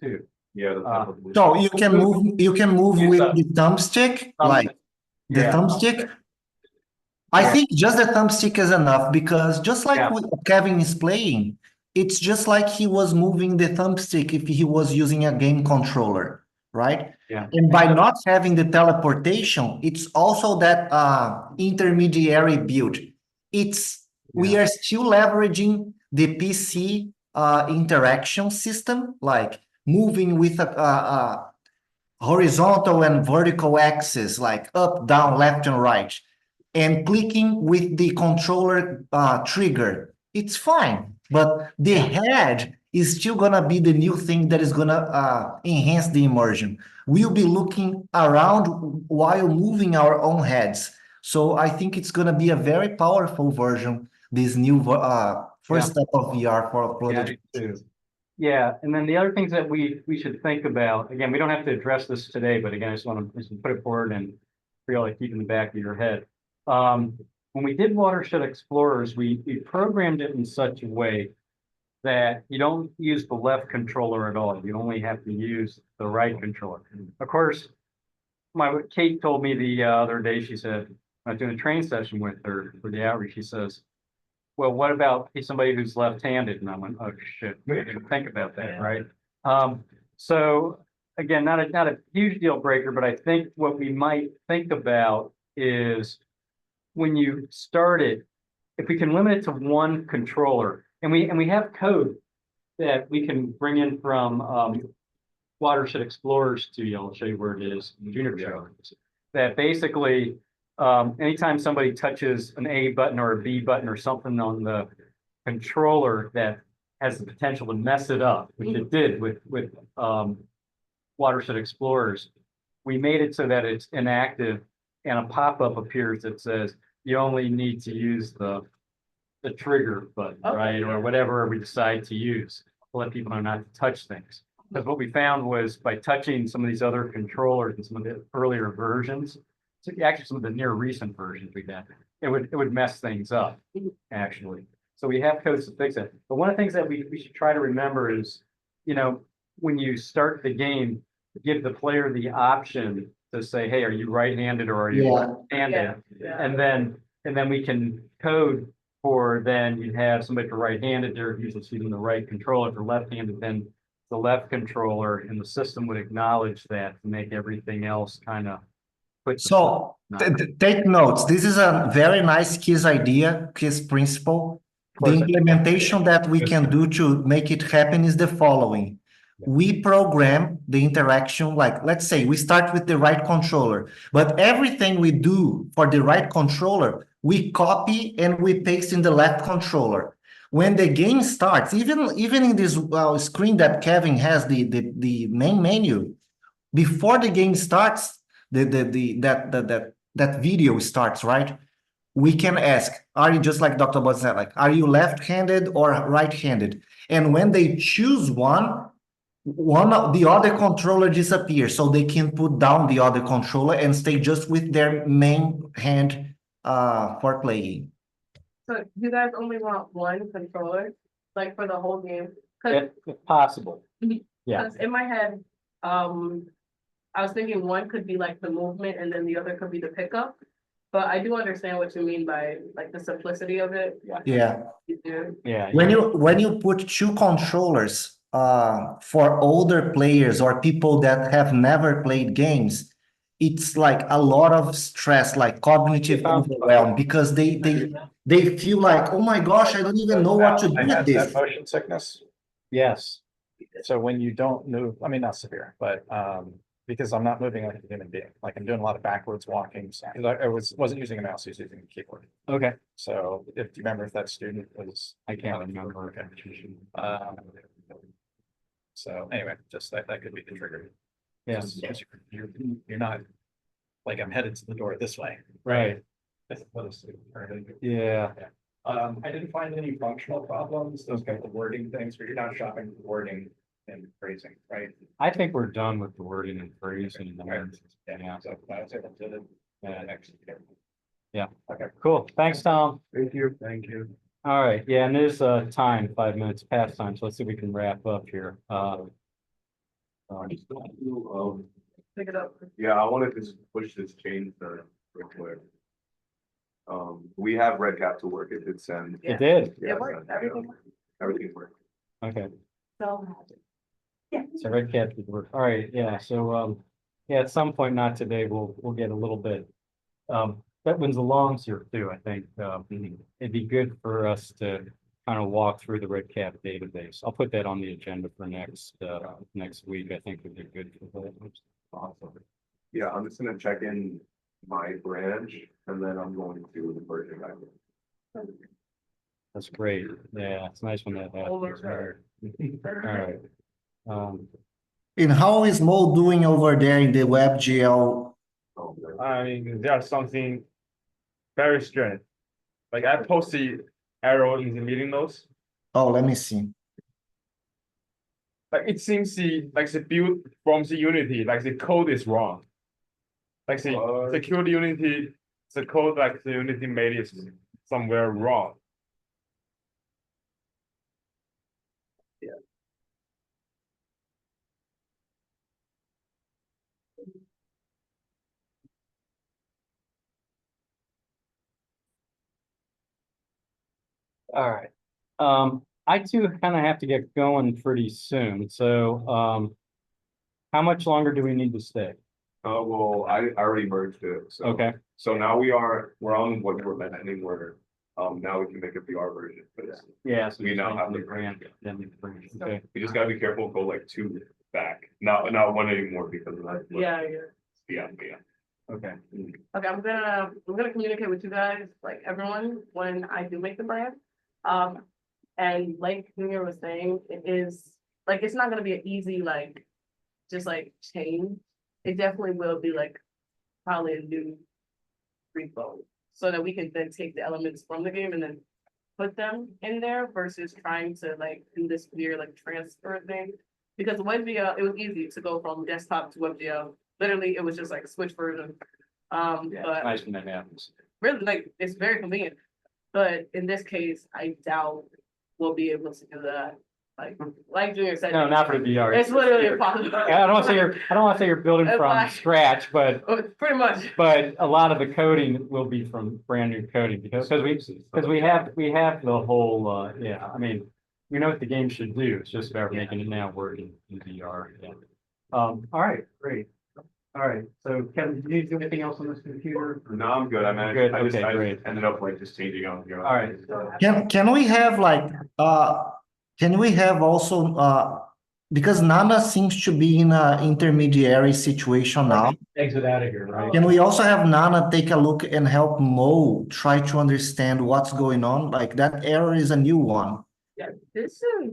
too. Yeah. So you can move Use with the thumbstick, like the thumbstick. I think just the thumbstick is enough, because just like Kevin is playing, it's just like he was moving the thumbstick if he was using a game controller, right? Yeah. And by not having the teleportation, it's also that intermediary build. We are still leveraging the PC interaction system, like moving with a horizontal and vertical axis, like up, down, left, and right, and clicking with the controller trigger. It's fine, but the head is still gonna be the new thing that is gonna enhance the immersion. We'll be looking around while moving our own heads. So I think it's gonna be a very powerful version, this new first step of VR for product. Yeah, and then the other things that we should think about, again, we don't have to address this today, but again, I just want to put it forward and really keep in the back of your head. When we did Watershed Explorers, we programmed it in such a way that you don't use the left controller at all. You only have to use the right controller. Of course, Kate told me the other day, she said, I was doing a training session with her for the outreach, she says, well, what about somebody who's left-handed? And I went, oh shit, we didn't think about that, right? So again, not a huge deal breaker, but I think what we might think about is when you start it, if we can limit it to one controller, and we have code that we can bring in from Watershed Explorers Studio. I'll show you where it is in Junior Show. That basically, anytime somebody touches an A button or a B button or something on the controller that has the potential to mess it up, which it did with Watershed Explorers, we made it so that it's inactive and a pop-up appears that says, you only need to use the trigger button, Okay, right? yeah. Or whatever we decide to use, to let people know not to touch things. Because what we found was by touching some of these other controllers and some of the earlier versions, so actually some of the near recent versions we had, it would mess things up, actually. So we have codes to fix it. But one of the things that we should try to remember is, you know, when you start the game, give the player the option to say, hey, are you right-handed or are you Yeah. left-handed? Yeah. And then we can code for then you have somebody for right-handed, they're usually using the right controller. For left-handed, then the left controller, and the system would acknowledge that to make everything else kind of put. So take notes. This is a very nice KISS idea, KISS principle. The implementation that we can do to make it happen is the following. We program the interaction, like, let's say we start with the right controller, but everything we do for the right controller, we copy and we paste in the left controller. When the game starts, even in this screen that Kevin has, the main menu, before the game starts, that video starts, right? We can ask, are you, just like Dr. Buzz said, like, are you left-handed or right-handed? And when they choose one of the other controller disappears, so they can put down the other controller and stay just with their main hand for playing. So you guys only want one controller, like for the whole game? Cause, If possible, yeah. 'cause in my head, I was thinking one could be like the movement and then the other could be the pickup. But I do understand what you mean by like the simplicity of it. Yeah. You do. Yeah. When you put two controllers for older players or people that have never played games, it's like a lot of stress, like cognitive overwhelm, because they feel like, oh my gosh, I don't even know what to do with this. Motion sickness. Yes, So when you don't move, I mean, not severe, but because I'm not moving like a human being, like I'm doing a lot of backwards walking. So I wasn't using a mouse, I was using a keyboard. okay, So if you remember if that student was. I can't remember. Okay. So anyway, just that could be the trigger. Yes, Because you're not, like, I'm headed to the door this way. right, As opposed to. yeah, I didn't find any functional problems, those kind of wording things, where you're not shopping for wording and phrasing, right? I think we're done with the wording and phrasing. Yeah, so I was able to, execute. Yeah. Okay. Cool, thanks, Tom. Thank you, thank you. All right, yeah, and there's time, 5 minutes past time, so let's see if we can wrap up here. Pick it up. Yeah, I wanted to just push this change real quick. We have Redcap to work, it did send. It did, Yeah, It worked, everything worked. Everything worked. okay, So. Yeah. so red cat did work, all right, yeah, so, yeah, at some point, not today, we'll get a little bit. That wins the longs here too, I think, it'd be good for us to kind of walk through the red cap database. I'll put that on the agenda for next week, I think would be good for that. Awesome. Yeah, I'm just gonna check in my branch and then I'm going to the version back. That's great, yeah, it's nice when that happens. Almost All right. And how is Mo doing over there in the WebGL? Oh, man. I mean, there's something very strange. Like I post the arrow in the meeting notes. Oh, let me see. Like it seems the build from the Unity, like the code is wrong. Like the What? security Unity, the code like the Unity made is somewhere wrong. All right. I too kind of have to get going pretty soon, so, how much longer do we need to stay? Well, I already merged it, so. Okay, So now we're on what we're mentioning where, now we can make a VR version, but yeah. So We now have the brand, then the brand, okay, we just gotta be careful, go like 2 back, not one anymore because of that. Yeah. Yeah. okay, Okay, I'm gonna communicate with you guys, like everyone, when I do make the brand. And like Junior was saying, it is, like, it's not gonna be an easy, like, just like change. It definitely will be like probably a new repo. so that we can then take the elements from the game and then put them in there versus trying to like do this weird like transfer thing. Because WebGL, it was easy to go from desktop to WebGL. Literally, it was just like switch version. Yeah, it's But nice when that happens. really, like, it's very convenient. But in this case, I doubt we'll be able to do that. Like Junior said. No, not for the VR. It's literally impossible. I don't want to say you're building It's from like- scratch, but Pretty much. a lot of the coding will be from brand new coding because we have the whole, yeah, I mean, we know what the game should do. It's just about making it now work in VR. Yeah. All right, great. All right, so Kevin, do you do anything else on this computer? No, I'm good. I mean, Good, I just, okay, I great. ended up like just changing on here. All right. Can we have like, can we have also, because Nana seems to be in an intermediary situation now. Exit out of here, right? Can we also have Nana take a look and help Mo try to understand what's going on? Like that error is a new one. Yeah, this is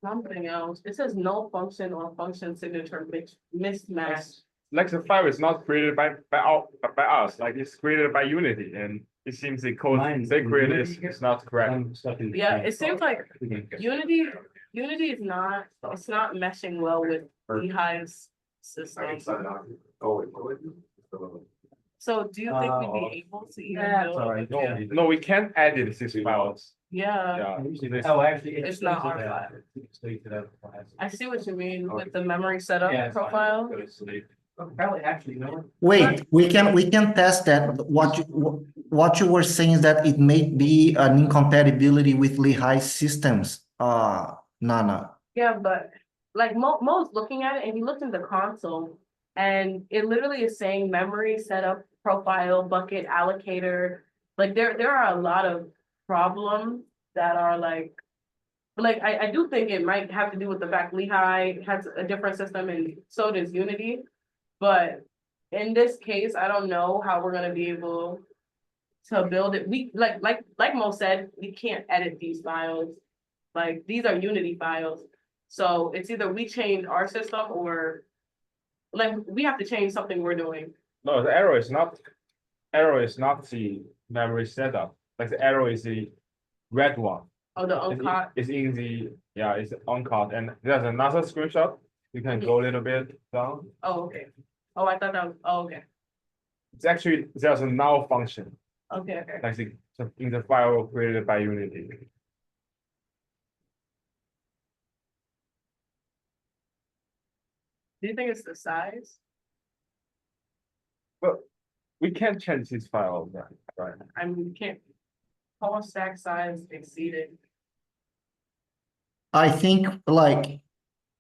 something else. It says no function or function signature mismatch. Like the file is not created by us, like it's created by Unity, and it seems the code they created is not correct. I'm stuck in. Yeah, it seems like Unity is not, it's not meshing well with Lehigh's system. Oh, wait. So do you think we'd be able to even That's build? all right. Yeah. No, we can't edit these files. Yeah, Yeah. Oh, actually. It's not our I see what you mean with the memory setup Yeah, it's fine. profile. Probably actually, no. Wait, we can test that. What you were saying is that it may be an incompatibility with Lehigh systems, Nana. Yeah, but like Mo's looking at it and he looked in the console and it literally is saying memory setup profile bucket allocator. Like there are a lot of problems that are like I do think it might have to do with the fact Lehigh has a different system and so does Unity. But in this case, I don't know how we're gonna be able to build it. We like Mo said, we can't edit these files. Like these are Unity files. So it's either we change our system or like we have to change something we're doing. No, the error is not the memory setup. Like the error is the red one. Oh, the uncaught. It's in the, yeah, it's uncaught. And there's another screenshot. You can go a little bit down. Oh, okay. Oh, I thought that was, oh, okay. It's actually, there's a null function, Okay. like in the file created by Unity. Do you think it's the size? We can't change this file, right? I mean, we can't. Call stack size exceeded. I think like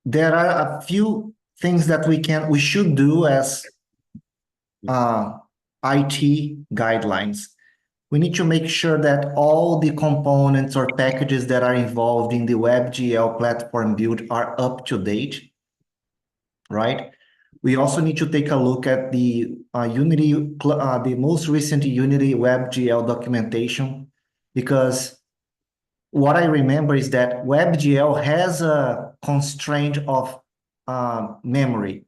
there are a few things that we should do as IT guidelines. We need to make sure that all the components or packages that are involved in the WebGL platform build are up to date, right? We also need to take a look at the Unity, the most recent Unity WebGL documentation, because what I remember is that WebGL has a constraint of memory.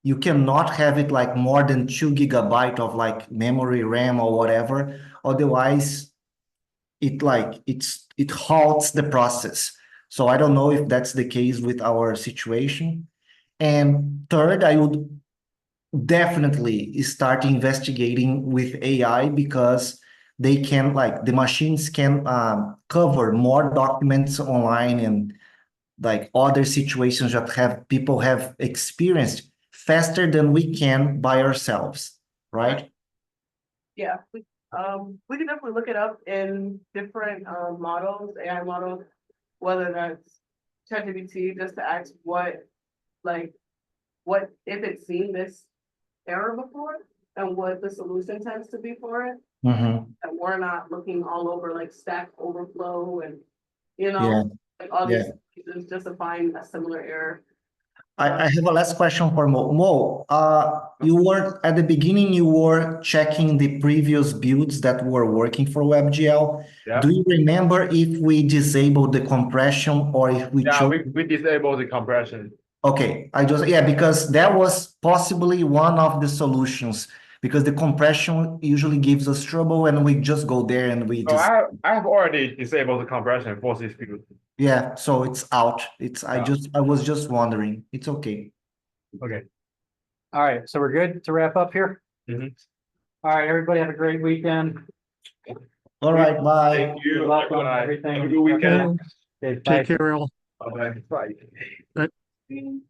You cannot have it like more than 2 GB of like memory RAM or whatever. Otherwise, it halts the process. So I don't know if that's the case with our situation. And third, I would definitely start investigating with AI because they can the machines can cover more documents online and like other situations that people have experienced faster than we can by ourselves, right? Yeah, we can definitely look it up in different models, AI models, whether that's ChatGPT, just to ask what if it's seen this error before and what the solution tends to be for it. Mm-hmm. And we're not looking all over like Stack Overflow and Yeah. like all these pieces just to find a similar error. I have a last question for Mo. Mo, you were at the beginning, you were checking the previous builds that were working for WebGL. Yeah. Do you remember if we disabled the compression or if we Yeah, chose? we disable the compression. Okay, because that was possibly one of the solutions, because the compression usually gives us trouble and we just go there and we So just, I have already disabled the compression for this people. yeah, so it's out. Yeah. I was just wondering. It's okay. Okay. All right, so we're good to wrap up here? Mhm. All right, everybody have a great weekend. All right, bye. Thank you. Good luck on Bye. everything. Have a good weekend. Okay, bye. Take care, all. Bye. Bye. Bye.